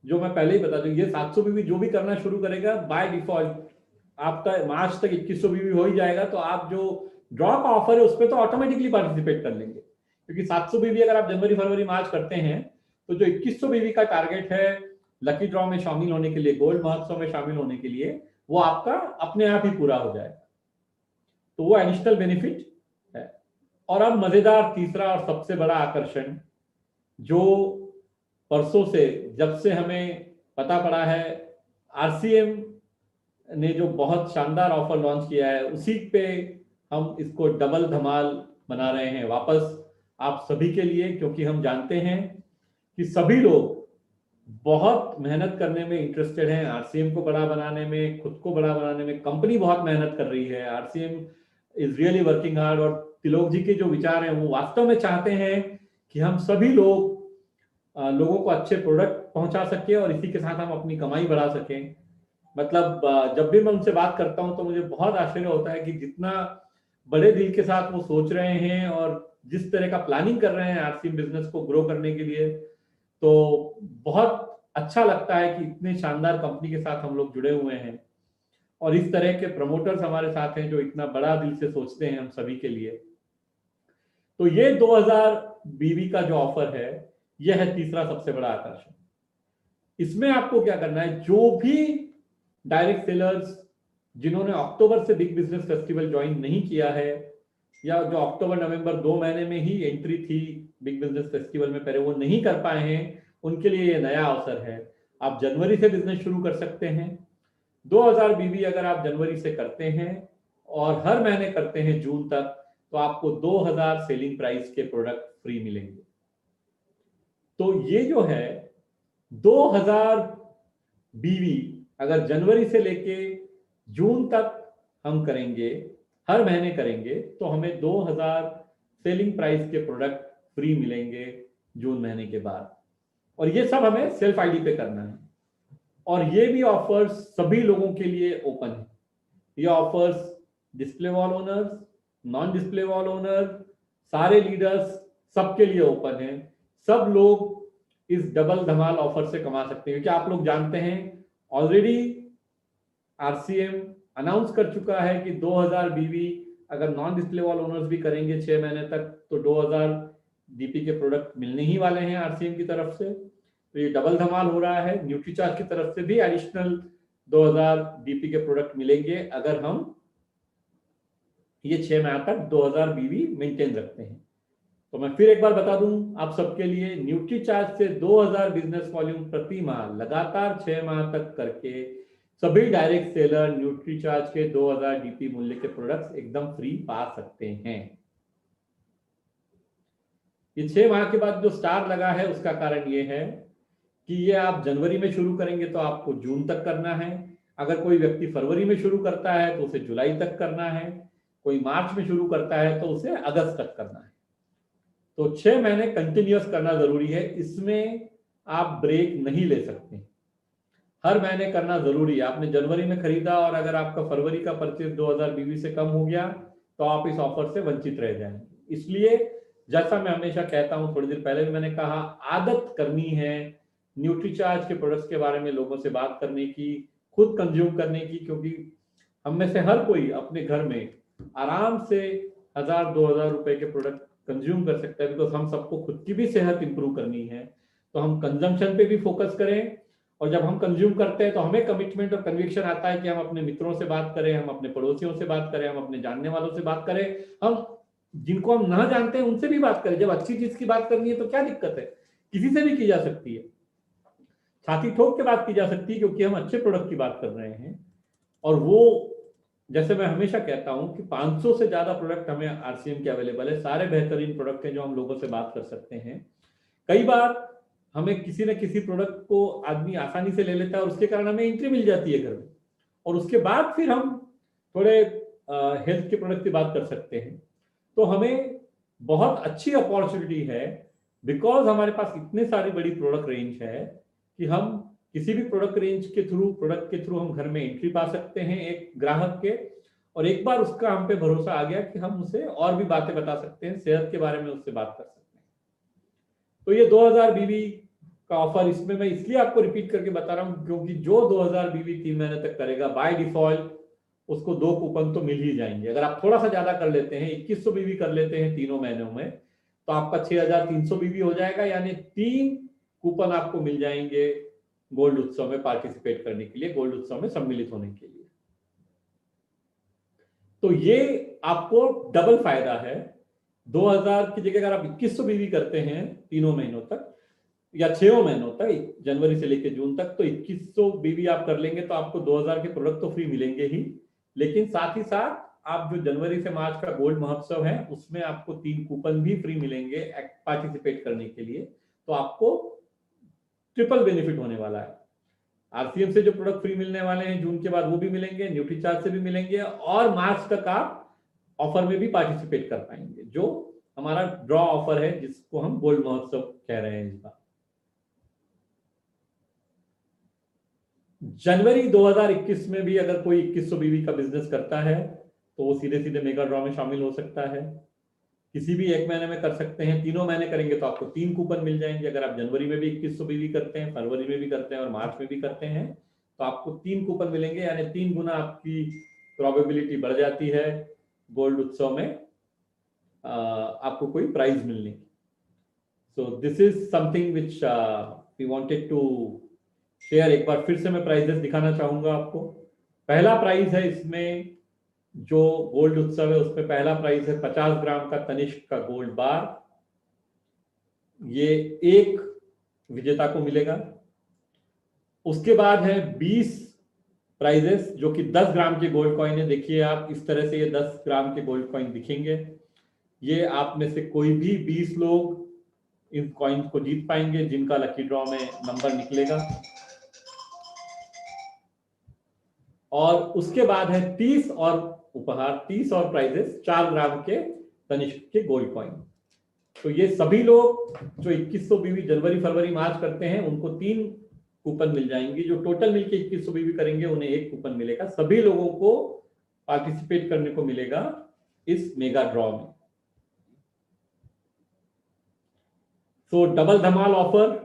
जो मैं पहले ही बता दूं, ये 700 बीबी जो भी करना शुरू करेगा बाय डिफॉल्ट आपका मार्च तक 2100 बीबी हो ही जाएगा। तो आप जो ड्रॉ का ऑफर है उस पर तो ऑटोमेटिकली पार्टिसिपेट कर लेंगे, क्योंकि 700 बीबी अगर आप जनवरी फरवरी मार्च करते हैं तो जो 2100 बीबी का टारगेट है लकी ड्रॉ में शामिल होने के लिए, गोल्ड महोत्सव में शामिल होने के लिए, वो आपका अपने आप ही पूरा हो जाएगा। तो वो एडिशनल बेनिफिट है। और अब मजेदार तीसरा और सबसे बड़ा आकर्षण, जो परसों से जब से हमें पता पड़ा है, आरसीएम ने जो बहुत शानदार ऑफर लॉन्च किया है उसी पे हम इसको डबल धमाल बना रहे हैं वापस आप सभी के लिए, क्योंकि हम जानते हैं कि सभी लोग बहुत मेहनत करने में इंटरेस्टेड हैं, आरसीएम को बड़ा बनाने में, खुद को बड़ा बनाने में। कंपनी बहुत मेहनत कर रही है, RCM is really working hard. और तिलोक जी के जो विचार हैं वो वास्तव में चाहते हैं कि हम सभी लोगों को अच्छे प्रोडक्ट पहुंचा सके और इसी के साथ हम अपनी कमाई बढ़ा सकें। मतलब जब भी मैं उनसे बात करता हूं तो मुझे बहुत आश्चर्य होता है कि जितना बड़े दिल के साथ वो सोच रहे हैं और जिस तरह का प्लानिंग कर रहे हैं आरसीएम बिजनेस को ग्रो करने के लिए, तो बहुत अच्छा लगता है कि इतने शानदार कंपनी के साथ हम लोग जुड़े हुए हैं और इस तरह के प्रमोटर्स हमारे साथ हैं जो इतना बड़ा दिल से सोचते हैं हम सभी के लिए। तो ये 2000 बीवी का जो ऑफर है, यह है तीसरा सबसे बड़ा आकर्षण। इसमें आपको क्या करना है, जो भी डायरेक्ट सेलर्स जिन्होंने अक्टूबर से बिग बिजनेस फेस्टिवल ज्वाइन नहीं किया है, या जो अक्टूबर नवंबर 2 महीने में ही एंट्री थी बिग बिजनेस फेस्टिवल में, पहले वो नहीं कर पाए हैं, उनके लिए ये नया अवसर है। आप जनवरी से बिजनेस शुरू कर सकते हैं। 2000 बीबी अगर आप जनवरी से करते हैं और हर महीने करते हैं जून तक, तो आपको 2000 सेलिंग प्राइस के प्रोडक्ट फ्री मिलेंगे। तो ये जो है 2000 बीवी अगर जनवरी से लेके जून तक हम करेंगे, हर महीने करेंगे, तो हमें 2000 सेलिंग प्राइस के प्रोडक्ट फ्री मिलेंगे जून महीने के बाद। और ये सब हमें सेल्फ आईडी पे करना है। और ये भी ऑफर्स सभी लोगों के लिए ओपन है। ये offers display wall owners, non display wall owner, सारे लीडर्स, सबके लिए ओपन है। सब लोग इस डबल धमाल ऑफर से कमा सकते हैं, क्योंकि आप लोग जानते हैं ऑलरेडी आरसीएम अनाउंस कर चुका है कि 2000 बीवी अगर नॉन डिस्प्ले वॉल ओनर्स भी करेंगे 6 महीने तक, तो 2000 डीपी के प्रोडक्ट मिलने ही वाले हैं आरसीएम की तरफ से। तो ये डबल धमाल हो रहा है। न्यूट्रीचार्ज की तरफ से भी एडिशनल 2000 डीपी के प्रोडक्ट मिलेंगे अगर हम ये 6 माह तक 2000 बीवी मेंटेन रखते हैं। तो मैं फिर एक बार बता दूं आप सबके लिए, न्यूट्रीचार्ज से 2000 बिजनेस वॉल्यूम प्रति माह लगातार 6 माह तक करके सभी डायरेक्ट सेलर न्यूट्रीचार्ज के 2000 डीपी मूल्य के प्रोडक्ट्स एकदम फ्री पा सकते हैं। ये 6 माह के बाद जो स्टार लगा है उसका कारण ये है कि ये आप जनवरी में शुरू करेंगे तो आपको जून तक करना है, अगर कोई व्यक्ति फरवरी में शुरू करता है तो उसे जुलाई तक करना है, कोई मार्च में शुरू करता है तो उसे अगस्त तक करना है। तो 6 महीने कंटिन्यूअस करना जरूरी है, इसमें आप ब्रेक नहीं ले सकते, हर महीने करना जरूरी है। आपने जनवरी में खरीदा और अगर आपका फरवरी का परचेज 2020 से कम हो गया तो आप इस ऑफर से वंचित रह जाएंगे। इसलिए जैसा मैं हमेशा कहता हूं, थोड़ी देर पहले भी मैंने कहा, आदत करनी है न्यूट्रीचार्ज के प्रोडक्ट्स के बारे में लोगों से बात करने की, खुद कंज्यूम करने की, क्योंकि हम में से हर कोई अपने घर में आराम से 1000-2000 रुपए के प्रोडक्ट कंज्यूम कर सकता है, बिकॉज हम सबको खुद की भी सेहत इंप्रूव करनी है। तो हम कंजम्पशन पे भी फोकस करें, और जब हम कंज्यूम करते हैं तो हमें कमिटमेंट और कन्विक्शन आता है कि हम अपने मित्रों से बात करें, हम अपने पड़ोसियों से बात करें, हम अपने जानने वालों से बात करें, हम जिनको हम ना जानते हैं उनसे भी बात करें। जब अच्छी चीज की बात करनी है तो क्या दिक्कत है, किसी से भी की जा सकती है, छाती ठोक के बात की जा सकती है, क्योंकि हम अच्छे प्रोडक्ट की बात कर रहे हैं। और वो जैसे मैं हमेशा कहता हूं कि 500 से ज्यादा प्रोडक्ट हमें आरसीएम के अवेलेबल है, सारे बेहतरीन प्रोडक्ट हैं जो हम लोगों से बात कर सकते हैं। कई बार हमें किसी न किसी प्रोडक्ट को आदमी आसानी से ले लेता है और उसके कारण हमें एंट्री मिल जाती है घर में, और उसके बाद फिर हम थोड़े हेल्थ के प्रोडक्ट की बात कर सकते हैं। तो हमें बहुत अच्छी अपॉर्चुनिटी है, बिकॉज हमारे पास इतने सारी बड़ी प्रोडक्ट रेंज है कि हम किसी भी प्रोडक्ट के थ्रू हम घर में एंट्री पा सकते हैं एक ग्राहक के, और एक बार उसका हम पे भरोसा आ गया कि हम उसे और भी बातें बता सकते हैं, सेहत के बारे में उससे बात कर सकते हैं। तो ये 2000 बीवी का ऑफर, इसमें मैं इसलिए आपको रिपीट करके बता रहा हूं क्योंकि जो 2000 बीवी 3 महीने तक करेगा बाय डिफॉल्ट उसको 2 कूपन तो मिल ही जाएंगे। अगर आप थोड़ा सा ज्यादा कर लेते हैं, 2100 बीवी कर लेते हैं तीनों महीनों में, तो आपका 6300 बीवी हो जाएगा, यानी 3 कूपन आपको मिल जाएंगे गोल्ड उत्सव में पार्टिसिपेट करने के लिए, गोल्ड उत्सव में सम्मिलित होने के लिए। तो ये आपको डबल फायदा है। 2000 की जगह अगर आप 2100 बीवी करते हैं तीनों महीनों तक या 6 महीनों तक, जनवरी से लेकर जून तक, तो 2100 बीवी आप कर लेंगे तो आपको 2000 के प्रोडक्ट तो फ्री मिलेंगे ही, लेकिन साथ ही साथ आप जो जनवरी से मार्च का गोल्ड महोत्सव है उसमें आपको 3 कूपन भी फ्री मिलेंगे पार्टिसिपेट करने के लिए। तो आपको ट्रिपल बेनिफिट होने वाला है। आरसीएम से जो प्रोडक्ट फ्री मिलने वाले हैं जून के बाद वो भी मिलेंगे, न्यूट्रीचार्ज से भी मिलेंगे, और मार्च तक आप ऑफर में भी पार्टिसिपेट कर पाएंगे, जो हमारा ड्रॉ ऑफर है जिसको हम गोल्ड महोत्सव कह रहे हैं इस बार। जनवरी 2021 में भी अगर कोई 2100 बीवी का बिजनेस करता है तो वो सीधे सीधे मेगा ड्रॉ में शामिल हो सकता है। किसी भी एक महीने में कर सकते हैं, तीनों महीने करेंगे तो आपको 3 कूपन मिल जाएंगे। अगर आप जनवरी में भी 2100 बीवी करते हैं, फरवरी में भी करते हैं और मार्च में भी करते हैं तो आपको 3 कूपन मिलेंगे, यानी 3 गुना आपकी प्रोबेबिलिटी बढ़ जाती है गोल्ड उत्सव में आपको कोई प्राइज मिलने की। So this is something which we wanted to share. एक बार फिर से मैं प्राइजेस दिखाना चाहूंगा आपको। पहला प्राइज है इसमें जो गोल्ड उत्सव है उसमें पहला प्राइज है 50 ग्राम का तनिष्क का गोल्ड बार, ये एक विजेता को मिलेगा। उसके बाद है 20 प्राइजेस जो कि 10 ग्राम के गोल्ड कॉइन है। देखिए आप इस तरह से ये 10 ग्राम के गोल्ड कॉइन दिखेंगे। ये आप में से कोई भी 20 लोग इन कॉइन को जीत पाएंगे जिनका लकी ड्रॉ में नंबर निकलेगा। और उसके बाद है 30 और उपहार, 30 और प्राइजेस 4 ग्राम के तनिष्क के गोल्ड कॉइन। तो ये सभी लोग जो 2100 बीवी जनवरी फरवरी मार्च करते हैं उनको 3 कूपन मिल जाएंगे। जो टोटल मिलके 2100 बीवी करेंगे उन्हें 1 कूपन मिलेगा। सभी लोगों को पार्टिसिपेट करने को मिलेगा इस मेगा ड्रॉ में। तो डबल धमाल ऑफर,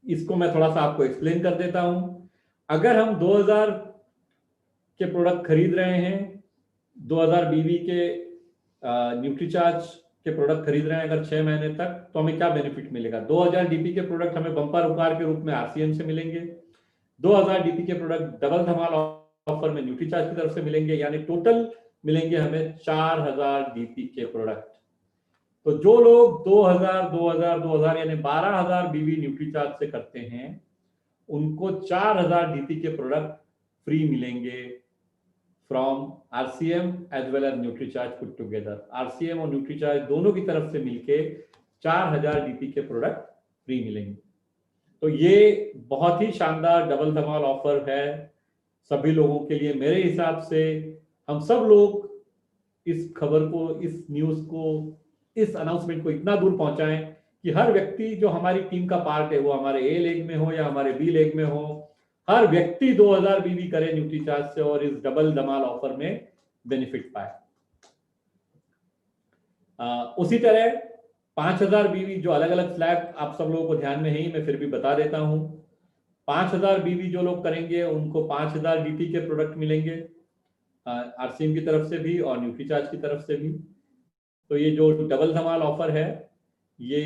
इसको मैं थोड़ा सा आपको एक्सप्लेन कर देता हूं। अगर हम 2000 के प्रोडक्ट खरीद रहे हैं, 2000 बीवी के न्यूट्रीचार्ज के प्रोडक्ट खरीद रहे हैं अगर 6 महीने तक, तो हमें क्या बेनिफिट मिलेगा। 2000 डीपी के प्रोडक्ट हमें बम्पर उपहार के रूप में आरसीएम से मिलेंगे। 2000 डीपी के प्रोडक्ट डबल धमाल ऑफर में न्यूट्रीचार्ज की तरफ से मिलेंगे, यानी टोटल मिलेंगे हमें 4000 डीपी के प्रोडक्ट। तो जो लोग 2000 यानी 12000 बीवी न्यूट्रीचार्ज से करते हैं उनको 4000 डीपी के प्रोडक्ट फ्री मिलेंगे from RCM as well as Nutricharge put together. RCM और न्यूट्रीचार्ज दोनों की तरफ से मिलके 4000 डीपी के प्रोडक्ट फ्री मिलेंगे। तो ये बहुत ही शानदार डबल धमाल ऑफर है सभी लोगों के लिए। मेरे हिसाब से हम सब लोग इस खबर को, इस न्यूज को, इस अनाउंसमेंट को इतना दूर पहुंचाएं कि हर व्यक्ति जो हमारी टीम का पार्ट है, वो हमारे ए लेग में हो या हमारे बी लेग में हो, हर व्यक्ति 2000 बीवी करे न्यूट्रीचार्ज से और इस डबल धमाल ऑफर में बेनिफिट पाए। उसी तरह 5000 बीवी जो अलग अलग स्लैब आप सब लोगों को ध्यान में है ही, मैं फिर भी बता देता हूं। 5000 बीवी जो लोग करेंगे उनको 5000 डीपी के प्रोडक्ट मिलेंगे आरसीएम की तरफ से भी और न्यूट्रीचार्ज की तरफ से भी। तो ये जो डबल धमाल ऑफर है ये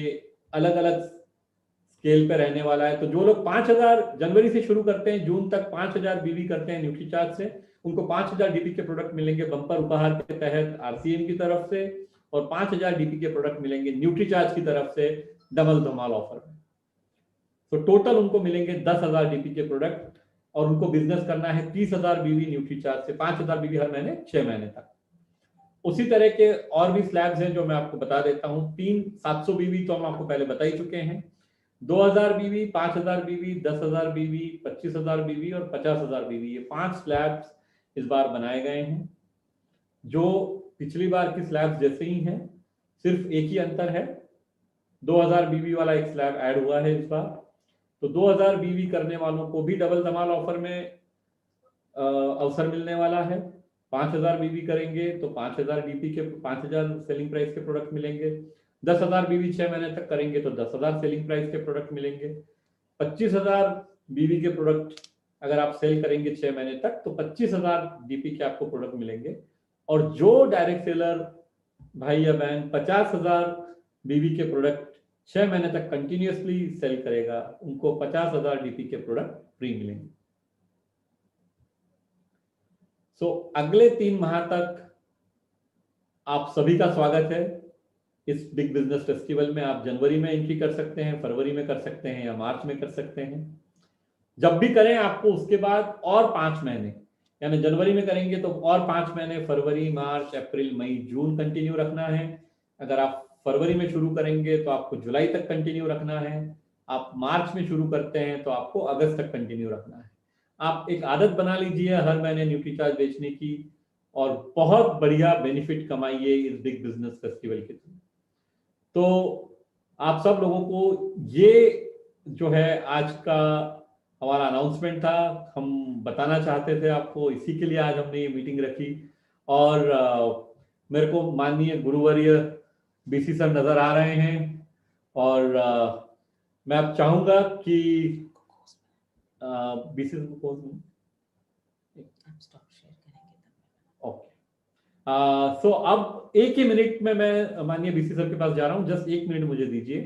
अलग अलग स्केल पे रहने वाला है। तो जो लोग 5000 जनवरी से शुरू करते हैं, जून तक 5000 बीवी करते हैं न्यूट्रीचार्ज से, उनको 5000 डीपी के प्रोडक्ट मिलेंगे बम्पर उपहार के तहत आरसीएम की तरफ से, और 5000 डीपी के प्रोडक्ट मिलेंगे न्यूट्रीचार्ज की तरफ से डबल धमाल ऑफर में। तो टोटल उनको मिलेंगे 10,000 डीपी के प्रोडक्ट, और उनको बिजनेस करना है 30,000 बीवी न्यूट्रीचार्ज से, 5,000 बीवी हर महीने 6 महीने तक। उसी तरह के और भी स्लैब्स हैं जो मैं आपको बता देता हूं। 700 बीवी तो हम आपको पहले बता ही चुके हैं, 2000 बीवी, 5000 बीवी, 10,000 बीवी, 25,000 बीवी और 50,000 बीवी, ये 5 स्लैब्स इस बार बनाए गए हैं जो पिछली बार की स्लैब्स जैसे ही हैं। सिर्फ एक ही अंतर है, 2000 बीवी वाला एक स्लैब ऐड हुआ है इस बार। तो 2000 बीवी करने वालों को भी डबल धमाल ऑफर में अवसर मिलने वाला है। 5000 बीवी करेंगे तो 5000 डीपी के 5000 सेलिंग प्राइस के प्रोडक्ट मिलेंगे। 10,000 बीवी 6 महीने तक करेंगे तो 10,000 सेलिंग प्राइस के प्रोडक्ट मिलेंगे। 25,000 बीवी के प्रोडक्ट अगर आप सेल करेंगे 6 महीने तक तो 25,000 डीपी के आपको प्रोडक्ट मिलेंगे। और जो डायरेक्ट सेलर भाई या बहन 50,000 बीवी के प्रोडक्ट 6 महीने तक कंटिन्यूअसली सेल करेगा, उनको 50,000 डीपी के प्रोडक्ट फ्री मिलेंगे। अगले 3 माह तक आप सभी का स्वागत है इस बिग बिजनेस फेस्टिवल में। आप जनवरी में एंट्री कर सकते हैं, फरवरी में कर सकते हैं या मार्च में कर सकते हैं। जब भी करें आपको उसके बाद और 5 महीने, यानी जनवरी में करेंगे तो और 5 महीने, फरवरी, मार्च, अप्रैल, मई, जून कंटिन्यू रखना है। अगर आप फरवरी में शुरू करेंगे तो आपको जुलाई तक कंटिन्यू रखना है। आप मार्च में शुरू करते हैं तो आपको अगस्त तक कंटिन्यू रखना है। आप एक आदत बना लीजिए हर महीने न्यूट्रीचार्ज बेचने की, और बहुत बढ़िया बेनिफिट कमाइए इस बिग बिजनेस फेस्टिवल के थ्रू। तो आप सब लोगों को ये जो है आज का हमारा अनाउंसमेंट था, हम बताना चाहते थे आपको, इसी के लिए आज हमने ये मीटिंग रखी। और मेरे को माननीय गुरुवर्य बीसी सर नजर आ रहे हैं, और मैं अब चाहूंगा कि बीसी को ओके। सो अब 1 ही मिनट में मैं माननीय बीसी सर के पास जा रहा हूं, जस्ट 1 मिनट मुझे दीजिए।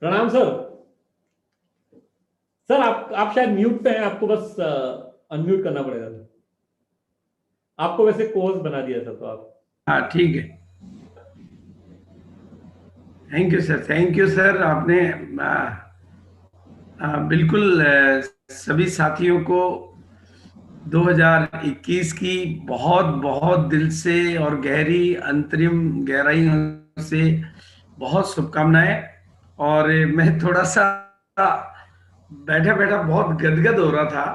प्रणाम सर। सर आप शायद म्यूट पे हैं, आपको बस अनम्यूट करना पड़ेगा सर। आपको वैसे कोर्स बना दिया था तो आप। हाँ ठीक है, thank you sir, thank you sir. आपने बिल्कुल सभी साथियों को 2021 की बहुत बहुत दिल से और गहरी अंतरिम गहराइयों से बहुत शुभकामनाएं। और मैं थोड़ा सा बैठा बैठा बहुत गदगद हो रहा था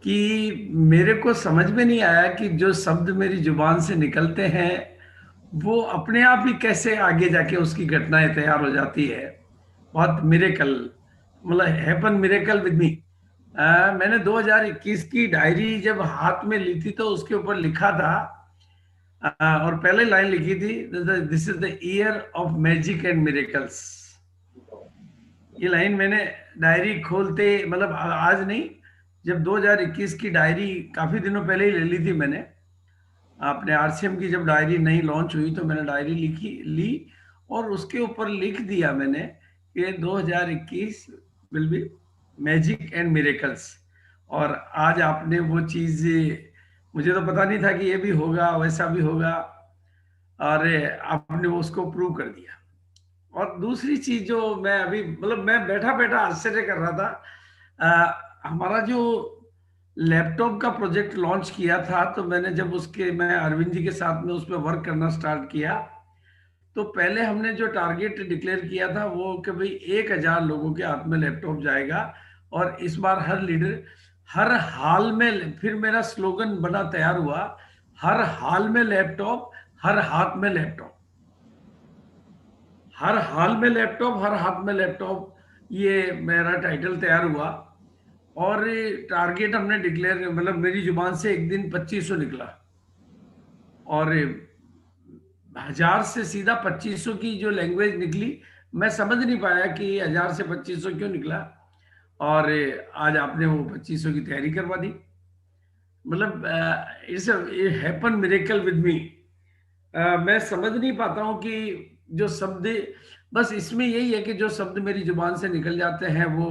कि मेरे को समझ में नहीं आया कि जो शब्द मेरी जुबान से निकलते हैं वो अपने आप ही कैसे आगे जाके उसकी घटनाएं तैयार हो जाती है। बहुत मिरेकल, मतलब हैपन मिरेकल विद मी। मैंने 2021 की डायरी जब हाथ में ली थी तो उसके ऊपर लिखा था, और पहले लाइन लिखी थी, this is the year of magic and miracles. ये लाइन मैंने डायरी खोलते, मतलब आज नहीं, जब 2021 की डायरी काफी दिनों पहले ही ले ली थी मैंने, अपने आरसीएम की जब डायरी नई लॉन्च हुई तो मैंने डायरी ली और उसके ऊपर लिख दिया मैंने कि 2021 will be magic and miracles. और आज आपने वो चीज, मुझे तो पता नहीं था कि ये भी होगा, वैसा भी होगा, और आपने वो उसको प्रूव कर दिया। और दूसरी चीज जो मैं अभी मतलब मैं बैठा बैठा आश्चर्य कर रहा था, हमारा जो लैपटॉप का प्रोजेक्ट लॉन्च किया था, तो मैंने जब उसके मैं अरविंद जी के साथ में उस पर वर्क करना स्टार्ट किया, तो पहले हमने जो टारगेट डिक्लेयर किया था वो कि भाई 1000 लोगों के हाथ में लैपटॉप जाएगा, और इस बार हर लीडर हर हाल में, फिर मेरा स्लोगन बना तैयार हुआ, हर हाल में लैपटॉप, हर हाथ में लैपटॉप, हर हाल में लैपटॉप, हर हाथ में लैपटॉप, ये मेरा टाइटल तैयार हुआ। और टारगेट हमने डिक्लेयर, मतलब मेरी जुबान से एक दिन 2500 निकला, और 1000 से सीधा 2500 की जो लैंग्वेज निकली, मैं समझ नहीं पाया कि 1000 से 2500 क्यों निकला, और आज आपने वो 2500 की तैयारी करवा दी। मतलब it's happen miracle with me. मैं समझ नहीं पाता हूँ कि जो शब्द, बस इसमें यही है कि जो शब्द मेरी जुबान से निकल जाते हैं वो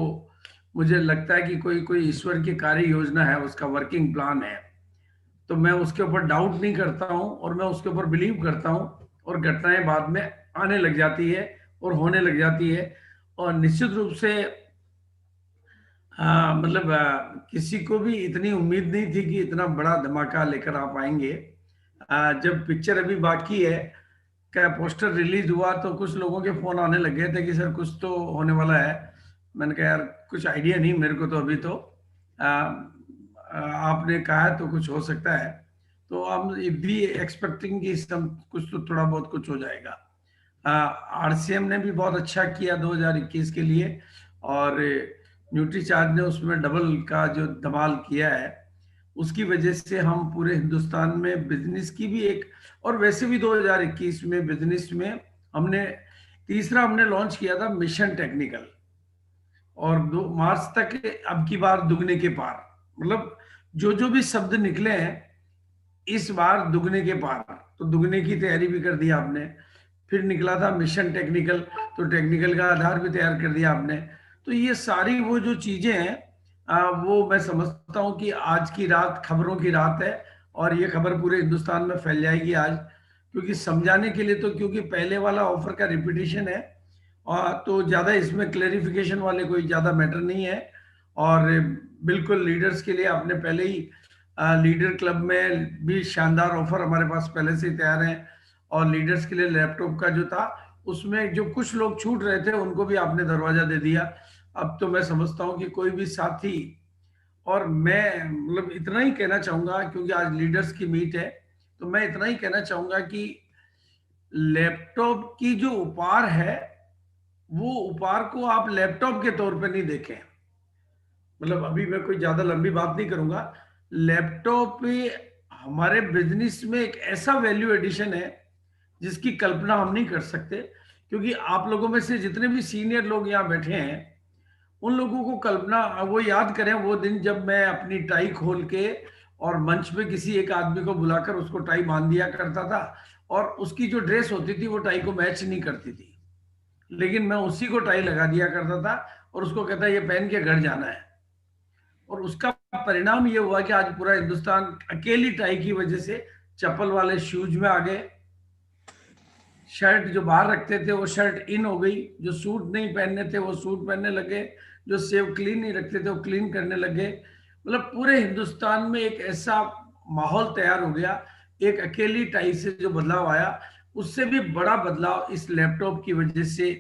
मुझे लगता है कि कोई कोई ईश्वर की कार्य योजना है, उसका वर्किंग प्लान है, तो मैं उसके ऊपर डाउट नहीं करता हूँ और मैं उसके ऊपर बिलीव करता हूँ, और घटनाएं बाद में आने लग जाती है और होने लग जाती है। और निश्चित रूप से मतलब किसी को भी इतनी उम्मीद नहीं थी कि इतना बड़ा धमाका लेकर आप आएंगे। जब पिक्चर अभी बाकी है, क्या पोस्टर रिलीज हुआ, तो कुछ लोगों के फोन आने लग गए थे कि सर कुछ तो होने वाला है। मैंने कहा यार कुछ आइडिया नहीं मेरे को, तो अभी तो आपने कहा है तो कुछ हो सकता है, तो हम भी एक्सपेक्टिंग कि सब कुछ तो थोड़ा बहुत कुछ हो जाएगा। आरसीएम ने भी बहुत अच्छा किया 2021 के लिए, और न्यूट्रीचार्ज ने उसमें डबल का जो धमाल किया है, उसकी वजह से हम पूरे हिंदुस्तान में बिजनेस की भी एक, और वैसे भी 2021 में बिजनेस में हमने तीसरा हमने लॉन्च किया था मिशन टेक्निकल, और 2 मार्च तक अब की बार दुगने के पार, मतलब जो जो भी शब्द निकले हैं इस बार दुगने के पार, तो दुगने की तैयारी भी कर दी आपने। फिर निकला था मिशन टेक्निकल, तो टेक्निकल का आधार भी तैयार कर दिया आपने। तो ये सारी वो जो चीजें हैं, वो मैं समझता हूँ कि आज की रात खबरों की रात है, और ये खबर पूरे हिंदुस्तान में फैल जाएगी आज, क्योंकि समझाने के लिए, तो क्योंकि पहले वाला ऑफर का रिपीटेशन है, और तो ज्यादा इसमें क्लेरिफिकेशन वाले कोई ज्यादा मैटर नहीं है। और बिल्कुल लीडर्स के लिए आपने पहले ही लीडर क्लब में भी शानदार ऑफर हमारे पास पहले से ही तैयार है, और लीडर्स के लिए लैपटॉप का जो था उसमें जो कुछ लोग छूट रहे थे उनको भी आपने दरवाजा दे दिया। अब तो मैं समझता हूँ कि कोई भी साथी, और मैं मतलब इतना ही कहना चाहूंगा क्योंकि आज लीडर्स की मीट है, तो मैं इतना ही कहना चाहूंगा कि लैपटॉप की जो उपहार है, वो उपहार को आप लैपटॉप के तौर पे नहीं देखें। मतलब अभी मैं कोई ज्यादा लंबी बात नहीं करूंगा, लैपटॉप हमारे बिजनेस में एक ऐसा वैल्यू एडिशन है जिसकी कल्पना हम नहीं कर सकते, क्योंकि आप लोगों में से जितने भी सीनियर लोग यहाँ बैठे हैं उन लोगों को कल्पना, वो याद करें वो दिन जब मैं अपनी टाई खोल के और मंच पे किसी एक आदमी को बुलाकर उसको टाई बांध दिया करता था, और उसकी जो ड्रेस होती थी वो टाई को मैच नहीं करती थी, लेकिन मैं उसी को टाई लगा दिया करता था और उसको कहता ये पहन के घर जाना है। और उसका परिणाम ये हुआ कि आज पूरा हिंदुस्तान अकेली टाई की वजह से चप्पल वाले शूज में आ गए, शर्ट जो बाहर रखते थे वो शर्ट इन हो गई, जो सूट नहीं पहनने थे वो सूट पहनने लगे, जो सेव क्लीन नहीं रखते थे वो क्लीन करने लगे। मतलब पूरे हिंदुस्तान में एक ऐसा माहौल तैयार हो गया, एक अकेली टाई से जो बदलाव आया, उससे भी बड़ा बदलाव इस लैपटॉप की वजह से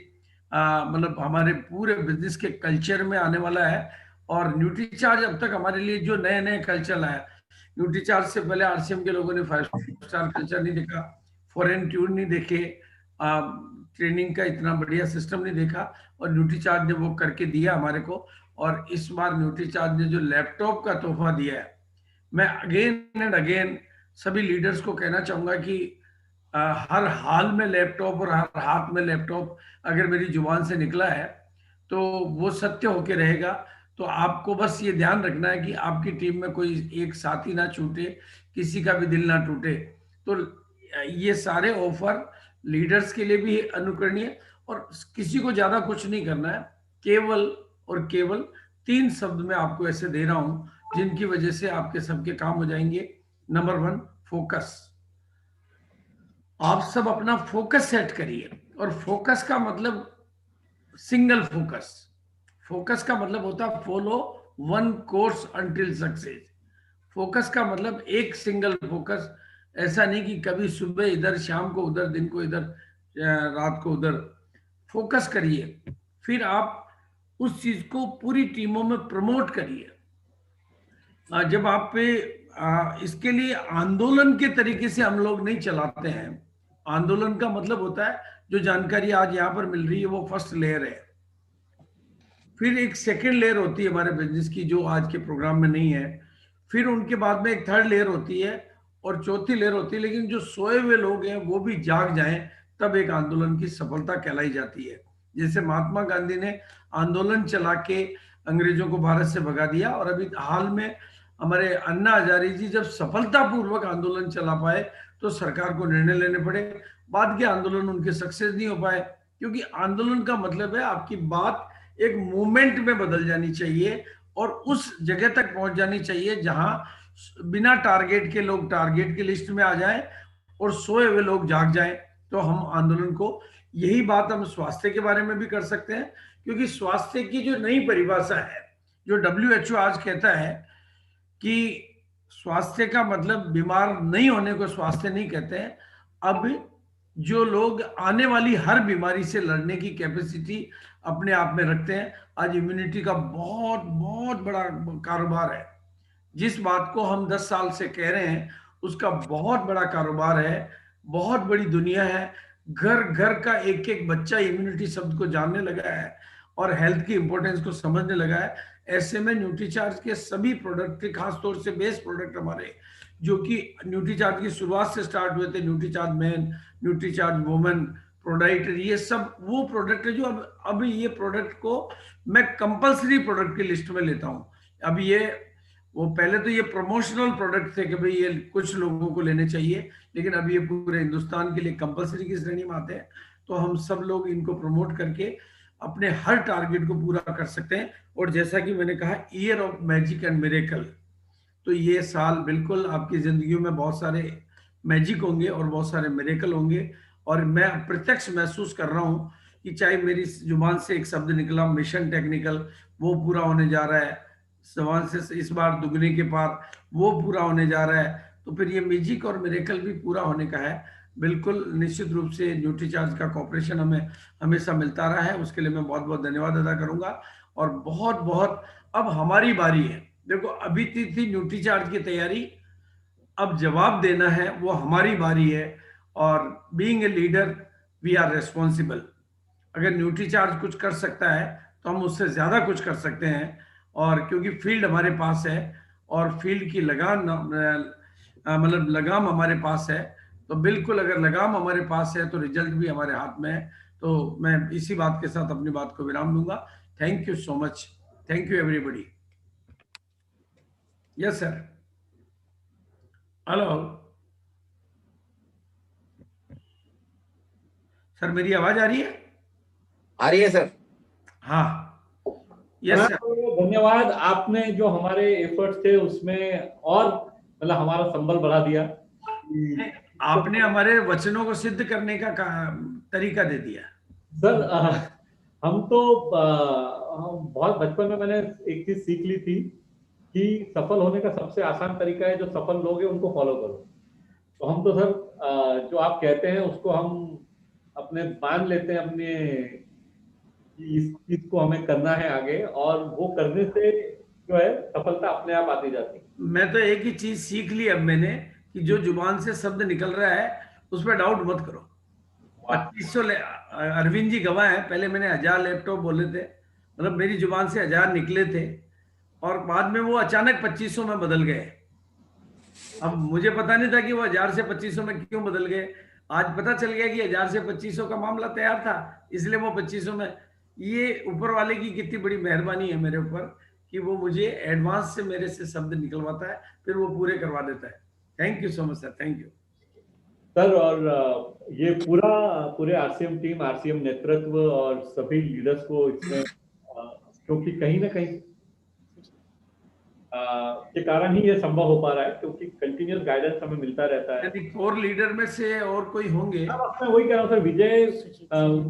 मतलब हमारे पूरे बिजनेस के कल्चर में आने वाला है। और न्यूट्रीचार्ज अब तक हमारे लिए जो नए नए कल्चर आया, न्यूट्रीचार्ज से पहले आरसीएम के लोगों ने 5 स्टार कल्चर नहीं देखा, फॉरेन ट्यून नहीं देखे, ट्रेनिंग का इतना बढ़िया सिस्टम नहीं देखा, और न्यूट्रीचार्ज ने वो करके दिया हमारे को। और इस बार न्यूट्रीचार्ज ने जो लैपटॉप का तोहफा दिया है, मैं अगेन एंड अगेन सभी लीडर्स को कहना चाहूंगा कि हर हाल में लैपटॉप और हर हाथ में लैपटॉप अगर मेरी जुबान से निकला है तो वो सत्य होके रहेगा। तो आपको बस ये ध्यान रखना है कि आपकी टीम में कोई एक साथी ना छूटे, किसी का भी दिल ना टूटे। तो ये सारे ऑफर लीडर्स के लिए भी अनुकरणीय, और किसी को ज्यादा कुछ नहीं करना है, केवल और केवल 3 शब्द में आपको ऐसे दे रहा हूं जिनकी वजह से आपके सबके काम हो जाएंगे। Number 1 focus. आप सब अपना फोकस सेट करिए, और फोकस का मतलब सिंगल फोकस। फोकस का मतलब होता है follow one course until success. Focus का मतलब एक सिंगल फोकस, ऐसा नहीं कि कभी सुबह इधर, शाम को उधर, दिन को इधर, रात को उधर। फोकस करिए, फिर आप उस चीज को पूरी टीमों में प्रमोट करिए। जब आप पे इसके लिए आंदोलन के तरीके से हम लोग नहीं चलाते हैं। आंदोलन का मतलब होता है जो जानकारी आज यहाँ पर मिल रही है वो फर्स्ट लेयर है, फिर एक सेकेंड लेयर होती है हमारे बिजनेस की जो आज के प्रोग्राम में नहीं है, फिर उनके बाद में एक थर्ड लेयर होती है और चौथी लेयर होती है। लेकिन जो सोए हुए लोग हैं वो भी जाग जाएं तब एक आंदोलन की सफलता कहलाई जाती है। जैसे महात्मा गांधी ने आंदोलन चला के अंग्रेजों को भारत से भगा दिया, और अभी हाल में हमारे अन्ना हजारे जी जब सफलतापूर्वक आंदोलन चला पाए तो सरकार को निर्णय लेने पड़े। बाद के आंदोलन उनके सक्सेस नहीं हो पाए, क्योंकि आंदोलन का मतलब है आपकी बात एक मूवमेंट में बदल जानी चाहिए और उस जगह तक पहुंच जानी चाहिए जहां बिना टारगेट के लोग टारगेट की लिस्ट में आ जाएं और सोए हुए लोग जाग जाएं। तो हम आंदोलन को, यही बात हम स्वास्थ्य के बारे में भी कर सकते हैं, क्योंकि स्वास्थ्य की जो नई परिभाषा है, जो WHO आज कहता है कि स्वास्थ्य का मतलब बीमार नहीं होने को स्वास्थ्य नहीं कहते हैं। अब जो लोग आने वाली हर बीमारी से लड़ने की कैपेसिटी अपने आप में रखते हैं, आज इम्यूनिटी का बहुत बहुत बड़ा कारोबार है। जिस बात को हम 10 साल से कह रहे हैं उसका बहुत बड़ा कारोबार है, बहुत बड़ी दुनिया है। घर घर का एक एक बच्चा इम्यूनिटी शब्द को जानने लगा है और हेल्थ की इंपॉर्टेंस को समझने लगा है। ऐसे में न्यूट्रीचार्ज के सभी प्रोडक्ट, खासतौर से बेस प्रोडक्ट हमारे, जो कि न्यूट्रीचार्ज की शुरुआत से स्टार्ट हुए थे, न्यूट्रीचार्ज मैन, न्यूट्रीचार्ज वुमेन, प्रोडाइटर, ये सब वो प्रोडक्ट है जो अब ये प्रोडक्ट को मैं कंपलसरी प्रोडक्ट की लिस्ट में लेता हूँ। अब ये, वो पहले तो ये प्रमोशनल प्रोडक्ट थे कि भाई ये कुछ लोगों को लेने चाहिए, लेकिन अब ये पूरे हिंदुस्तान के लिए कंपलसरी की श्रेणी में आते हैं। तो हम सब लोग इनको प्रमोट करके अपने हर टारगेट को पूरा कर सकते हैं। और जैसा कि मैंने कहा, year of magic and miracle, तो ये साल बिल्कुल आपकी जिंदगियों में बहुत सारे मैजिक होंगे और बहुत सारे मिरेकल होंगे। और मैं प्रत्यक्ष महसूस कर रहा हूं कि चाहे मेरी जुबान से एक शब्द निकला मिशन टेक्निकल, वो पूरा होने जा रहा है। जुबान से इस बार दुगने के पार, वो पूरा होने जा रहा है। तो फिर ये मैजिक और मिरेकल भी पूरा होने का है। बिल्कुल निश्चित रूप से न्यूट्रीचार्ज का कॉपरेशन हमें हमेशा मिलता रहा है, उसके लिए मैं बहुत बहुत धन्यवाद अदा करूंगा। और बहुत बहुत अब हमारी बारी है। देखो, अभी थी न्यूट्रीचार्ज की तैयारी, अब जवाब देना है, वो हमारी बारी है। और being a leader we are responsible. अगर न्यूट्रीचार्ज कुछ कर सकता है तो हम उससे ज्यादा कुछ कर सकते हैं। और क्योंकि फील्ड हमारे पास है और फील्ड की लगाम, मतलब लगाम हमारे पास है, तो बिल्कुल अगर लगाम हमारे पास है तो रिजल्ट भी हमारे हाथ में है। तो मैं इसी बात के साथ अपनी बात को विराम दूंगा। Thank you so much. Thank you everybody. Yes sir. Hello sir, मेरी आवाज आ रही है? आ रही है सर। हाँ, यस सर। धन्यवाद, आपने जो हमारे एफर्ट्स थे उसमें और मतलब हमारा संबल बढ़ा दिया। आपने हमारे वचनों को सिद्ध करने का तरीका दे दिया सर। हम तो बहुत बचपन में मैंने एक चीज सीख ली थी कि सफल होने का सबसे आसान तरीका है जो सफल लोग हैं उनको फॉलो करो। तो हम तो सर जो आप कहते हैं उसको हम अपने मान लेते हैं, अपने इस चीज को हमें करना है आगे, और वो करने से जो है सफलता अपने आप आती जाती है। मैं तो एक ही चीज सीख ली अब मैंने, कि जो जुबान से शब्द निकल रहा है उस पर डाउट मत करो। 2500 अरविंद जी गवाह है, पहले मैंने 1000 लैपटॉप बोले थे, मतलब मेरी जुबान से 1000 निकले थे और बाद में वो अचानक 2500 में बदल गए। अब मुझे पता नहीं था कि वो 1000 से 2500 में क्यों बदल गए। आज पता चल गया कि 1000 से 2500 का मामला तैयार था, इसलिए वो 2500 में। ये ऊपर वाले की कितनी बड़ी मेहरबानी है मेरे ऊपर कि वो मुझे एडवांस से मेरे से शब्द निकलवाता है, फिर वो पूरे करवा देता है। Thank you so much sir. Thank you sir. और ये पूरे आरसीएम टीम, आरसीएम नेतृत्व और सभी लीडर्स को इसमें, क्योंकि कहीं ना कहीं के कारण ही ये संभव हो पा रहा है, क्योंकि कंटिन्यूअस गाइडेंस हमें मिलता रहता है। यदि कोर लीडर में से और कोई होंगे? अब मैं वही कह रहा हूँ सर,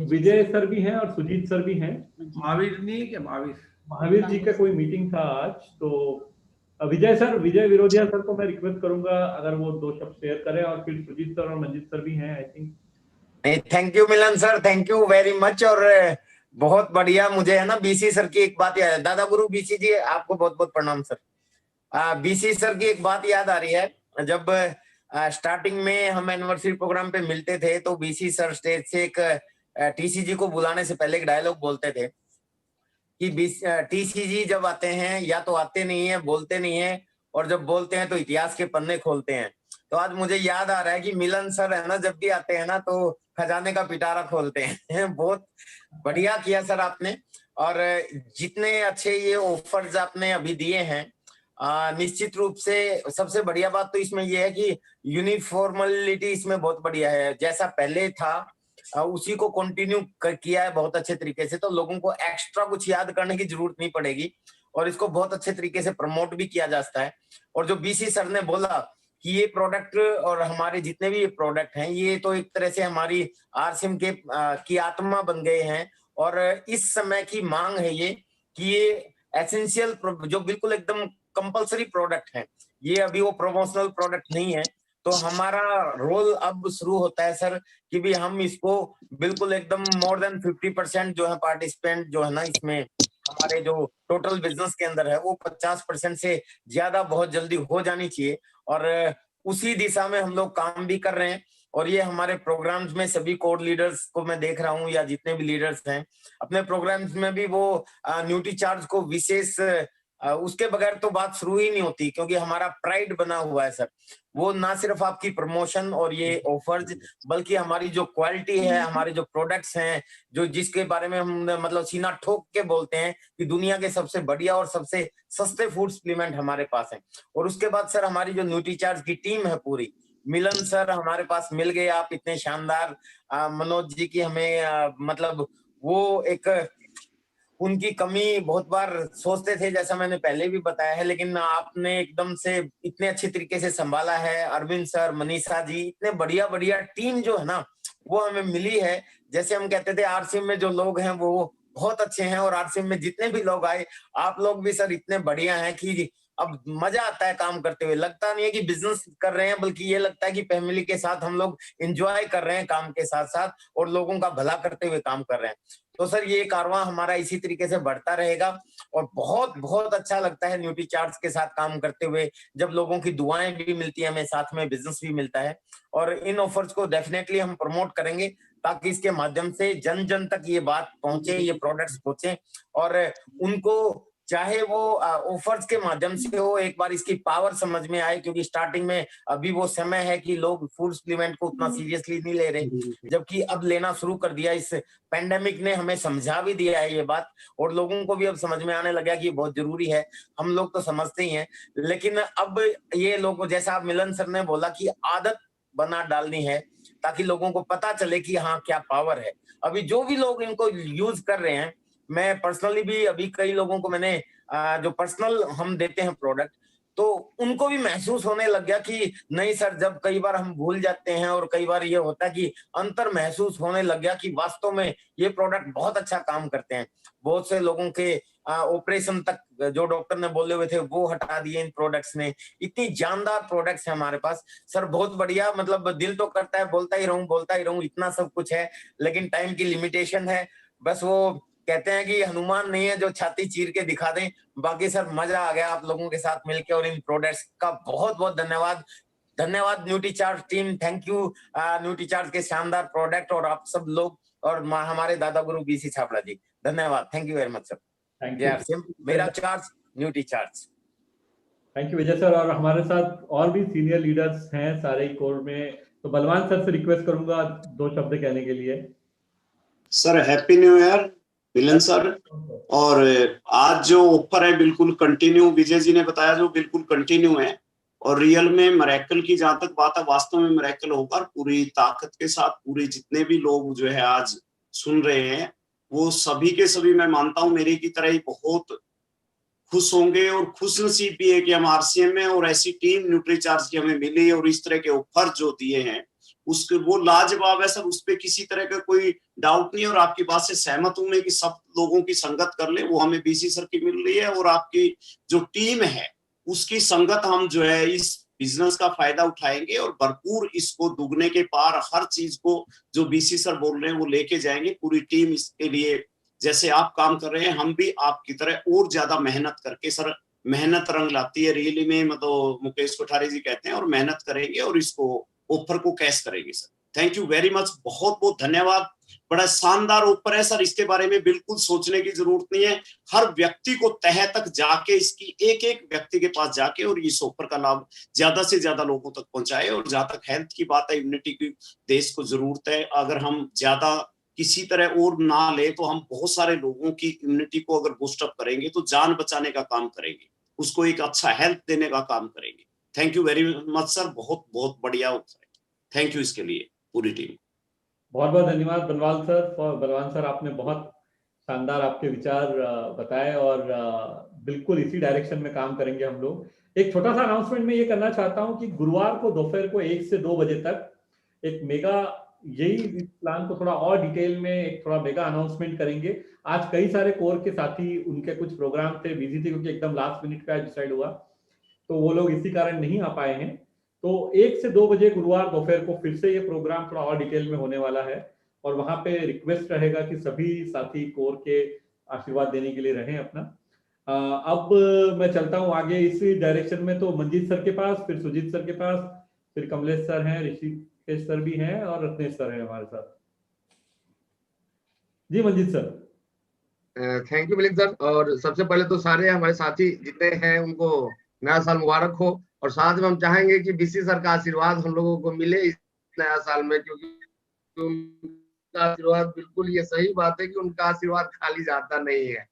विजय सर भी हैं और सुजीत सर भी हैं। महावीर नहीं है क्या? महावीर जी का कोई मीटिंग था आज, तो विजय विरोधिया सर को मैं रिक्वेस्ट करूंगा अगर वो 2 शब्द शेयर करें, और फिर सुजीत सर और मंजीत सर भी हैं I think. Thank you Milan sir, thank you very much. और बहुत बढ़िया, मुझे है ना बीसी सर की एक बात याद है। दादा गुरु बीसी जी, आपको बहुत बहुत प्रणाम सर। बीसी सर की एक बात याद आ रही है, जब स्टार्टिंग में हम एनिवर्सरी प्रोग्राम पे मिलते थे तो बीसी सर स्टेज से एक टीसीजी को बुलाने से पहले एक डायलॉग बोलते थे कि टीसीजी जब आते हैं या तो आते नहीं है, बोलते नहीं है, और जब बोलते हैं तो इतिहास के पन्ने खोलते हैं। तो आज मुझे याद आ रहा है कि मिलन सर है ना, जब भी आते हैं ना तो खजाने का पिटारा खोलते हैं। बहुत बढ़िया किया सर आपने, और जितने अच्छे ये ऑफर्स आपने अभी दिए हैं, निश्चित रूप से सबसे बढ़िया बात तो इसमें ये है कि यूनिफॉर्मलिटी इसमें बहुत बढ़िया है। जैसा पहले था उसी को कंटिन्यू किया है बहुत अच्छे तरीके से, तो लोगों को एक्स्ट्रा कुछ याद करने की जरूरत नहीं पड़ेगी, और इसको बहुत अच्छे तरीके से प्रमोट भी किया जा सकता है। और जो बीसी सर ने बोला कि ये प्रोडक्ट और हमारे जितने भी ये प्रोडक्ट हैं, ये तो एक तरह से हमारी आरसीएम के की आत्मा बन गए हैं, और इस समय की मांग है ये कि ये एसेंशियल जो बिल्कुल एकदम कंपलसरी प्रोडक्ट है, ये अभी वो प्रमोशनल प्रोडक्ट नहीं है। तो हमारा रोल अब शुरू होता है सर कि भी हम इसको बिल्कुल एकदम मोर देन 50% जो है पार्टिसिपेंट जो है ना इसमें हमारे जो टोटल बिजनेस के अंदर है वो 50% से ज्यादा बहुत जल्दी हो जानी चाहिए, और उसी दिशा में हम लोग काम भी कर रहे हैं। और ये हमारे प्रोग्राम्स में सभी कोर लीडर्स को मैं देख रहा हूँ, या जितने भी लीडर्स हैं अपने प्रोग्राम्स में भी वो न्यूट्री चार्ज को विशेष उसके बगैर तो बात शुरू ही नहीं होती, क्योंकि हमारा प्राइड बना हुआ है सर। वो ना सिर्फ आपकी प्रमोशन और ये ऑफर्स, बल्कि हमारी जो क्वालिटी है, हमारे जो प्रोडक्ट्स हैं, जो जिसके बारे में हम मतलब सीना ठोक के बोलते हैं कि दुनिया के सबसे बढ़िया और सबसे सस्ते फूड सप्लीमेंट हमारे पास है। और उसके बाद सर हमारी जो न्यूट्री चार्ज की टीम है पूरी, मिलन सर हमारे पास मिल गए, आप इतने शानदार, मनोज जी की हमें मतलब वो एक उनकी कमी बहुत बार सोचते थे, जैसा मैंने पहले भी बताया है, लेकिन आपने एकदम से इतने अच्छे तरीके से संभाला है। अरविंद सर, मनीषा जी, इतने बढ़िया बढ़िया टीम जो है ना वो हमें मिली है। जैसे हम कहते थे आरसीएम में जो लोग हैं वो बहुत अच्छे हैं, और आरसीएम में जितने भी लोग आए, आप लोग भी सर इतने बढ़िया हैं कि अब मजा आता है काम करते हुए। लगता नहीं है कि बिजनेस कर रहे हैं, बल्कि ये लगता है कि फैमिली के साथ हम लोग एंजॉय कर रहे हैं काम के साथ साथ, और लोगों का भला करते हुए काम कर रहे हैं। तो सर ये कारवां हमारा इसी तरीके से बढ़ता रहेगा, और बहुत बहुत अच्छा लगता है न्यूट्री चार्ट्स के साथ काम करते हुए, जब लोगों की दुआएं भी मिलती है हमें, साथ में बिजनेस भी मिलता है। और इन ऑफर्स को डेफिनेटली हम प्रमोट करेंगे ताकि इसके माध्यम से जन जन तक ये बात पहुंचे, ये प्रोडक्ट्स पहुंचे, और उनको चाहे वो ऑफर्स के माध्यम से हो, एक बार इसकी पावर समझ में आए। क्योंकि स्टार्टिंग में अभी वो समय है कि लोग फूड सप्लीमेंट को उतना सीरियसली नहीं ले रहे, जबकि अब लेना शुरू कर दिया। इस पेंडेमिक ने हमें समझा भी दिया है ये बात, और लोगों को भी अब समझ में आने लगा कि ये बहुत जरूरी है। हम लोग तो समझते ही हैं, लेकिन अब ये लोगों, जैसा आप मिलन सर ने बोला कि आदत बना डालनी है ताकि लोगों को पता चले कि हाँ क्या पावर है। अभी जो भी लोग इनको यूज कर रहे हैं, मैं पर्सनली भी अभी कई लोगों को मैंने जो पर्सनल हम देते हैं प्रोडक्ट, तो उनको भी महसूस होने लग गया कि नहीं सर, जब कई बार हम भूल जाते हैं और कई बार ये होता है कि अंतर महसूस होने लग गया कि वास्तव में ये प्रोडक्ट बहुत अच्छा काम करते हैं। बहुत से लोगों के ऑपरेशन तक जो डॉक्टर ने बोले हुए थे वो हटा दिए इन प्रोडक्ट्स ने। इतनी जानदार प्रोडक्ट्स है हमारे पास सर, बहुत बढ़िया। मतलब दिल तो करता है बोलता ही रहूं, इतना सब कुछ है, लेकिन टाइम की लिमिटेशन है। बस वो कहते हैं कि हनुमान नहीं है जो छाती चीर के दिखा दें। बाकी सर मजा आ गया आप लोगों के साथ मिलकर, और इन प्रोडक्ट्स का बहुत बहुत धन्यवाद nutri charge team. Thank you nutri charge के शानदार प्रोडक्ट, और आप सब लोग, और हमारे दादा गुरु बीसी छाबड़ा जी, धन्यवाद। Thank you very much sir. Thank you. मेरा charge Nutricharge. Thank you Vijay sir. और हमारे साथ और भी सीनियर लीडर्स हैं सारे कोर में, तो बलवान सर से रिक्वेस्ट करूंगा 2 शब्द कहने के लिए। सर हैप्पी न्यू ईयर मिलन सर। और आज जो ऑफर है बिल्कुल कंटिन्यू, विजय जी ने बताया, जो बिल्कुल कंटिन्यू है, और रियल में मरेकल की जहां तक बात है, वास्तव में मरेकल होगा। पूरी ताकत के साथ पूरे जितने भी लोग जो है आज सुन रहे हैं, वो सभी के सभी मैं मानता हूं मेरे की तरह ही बहुत खुश होंगे और खुश नसीब भी है कि हम आरसीएम में और ऐसी टीम न्यूट्रीचार्ज की हमें मिली और इस तरह के ऑफर जो दिए हैं उसके वो लाजवाब है सर, उस पर किसी तरह का कोई डाउट नहीं है। और आपकी बात से सहमत हूं मैं कि सब लोगों की संगत कर ले, वो हमें बीसी सर की मिल रही है और आपकी जो टीम है उसकी संगत हम जो है इस बिजनेस का फायदा उठाएंगे और भरपूर इसको दुगने के पार हर चीज को जो बीसी सर बोल रहे हैं वो लेके जाएंगे। पूरी टीम इसके लिए जैसे आप काम कर रहे हैं हम भी आपकी तरह और ज्यादा मेहनत करके, सर मेहनत रंग लाती है रियली में, मतलब मुकेश कोठारी जी कहते हैं, और मेहनत करेंगे और इसको ऑफर को कैश करेंगे sir. Thank you very much, बहुत बहुत धन्यवाद। बड़ा शानदार ऑफर है सर, इसके बारे में बिल्कुल सोचने की जरूरत नहीं है। हर व्यक्ति को तह तक जाके, इसकी एक एक व्यक्ति के पास जाके और इस ऑफर का लाभ ज्यादा से ज्यादा लोगों तक पहुंचाए। और जहां तक हेल्थ की बात है, इम्यूनिटी की देश को जरूरत है। अगर हम ज्यादा किसी तरह और ना ले तो हम बहुत सारे लोगों की इम्यूनिटी को अगर बूस्टअप करेंगे तो जान बचाने का काम करेंगे, उसको एक अच्छा हेल्थ देने का काम करेंगे। Thank you very much sir, बहुत बहुत बढ़िया ऑफर है। थैंक यू इसके लिए पूरी टीम। बहुत बहुत धन्यवाद बलवान सर। बलवान सर आपने बहुत शानदार आपके विचार बताए और बिल्कुल इसी डायरेक्शन में काम करेंगे हम लोग। एक छोटा सा अनाउंसमेंट मैं ये करना चाहता हूं कि गुरुवार को दोपहर को 1 से 2 बजे तक एक मेगा, यही प्लान को थोड़ा और डिटेल में एक थोड़ा मेगा अनाउंसमेंट करेंगे। आज कई सारे कोर के साथी उनके कुछ प्रोग्राम थे, बिजी थे क्योंकि एकदम लास्ट मिनट का डिसाइड हुआ, तो वो लोग इसी कारण नहीं आ पाए हैं। तो 1 से 2 बजे गुरुवार दोपहर को फिर से ये प्रोग्राम थोड़ा और डिटेल में होने वाला है और वहां पे रिक्वेस्ट रहेगा कि सभी साथी कोर के आशीर्वाद देने के लिए रहें अपना। अब मैं चलता हूँ आगे इसी डायरेक्शन में, तो मंजीत सर के पास, फिर सुजीत सर के पास, फिर कमलेश सर हैं, ऋषिकेश सर भी हैं और रत्नेश सर हैं हमारे साथ। जी Manjeet sir. Thank you Milind sir. और सबसे पहले तो सारे हमारे साथी जितने हैं उनको नया साल मुबारक हो, और साथ में हम चाहेंगे कि बीसी सर का आशीर्वाद हम लोगों को मिले इस नया साल में, क्योंकि उनका आशीर्वाद, बिल्कुल ये सही बात है कि उनका आशीर्वाद खाली जाता नहीं है।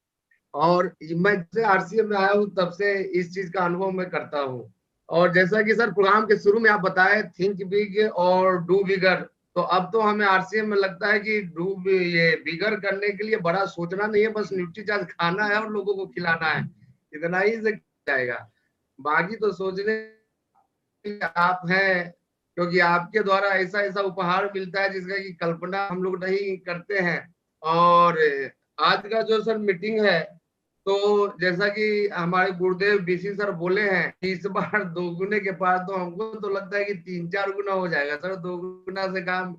और मैं जब से आरसीएम में आया हूँ तब से इस चीज का अनुभव मैं करता हूँ। और जैसा कि सर प्रोग्राम के शुरू में आप बताए थिंक बिग और डू बिगर, तो अब तो हमें आरसीएम में लगता है कि ये बिगर करने के लिए बड़ा सोचना नहीं है, बस न्यूट्रीचार्ज खाना है और लोगों को खिलाना है, इतना ही से जाएगा। बाकी तो सोचने आप हैं, क्योंकि आपके द्वारा ऐसा ऐसा उपहार मिलता है जिसका की कल्पना हम लोग नहीं करते हैं। और आज का जो सर मीटिंग है, तो जैसा कि हमारे गुरुदेव बीसी सर बोले हैं कि इस बार 2 गुने के पास, तो हमको तो लगता है कि 3-4 गुना हो जाएगा सर। 2 गुना से काम,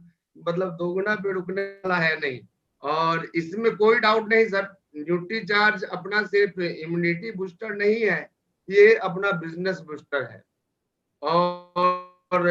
मतलब 2 गुना पे रुकने वाला है नहीं। और इसमें कोई डाउट नहीं सर, न्यूट्रीचार्ज अपना सिर्फ इम्यूनिटी बूस्टर नहीं है, ये अपना बिजनेस बूस्टर है। और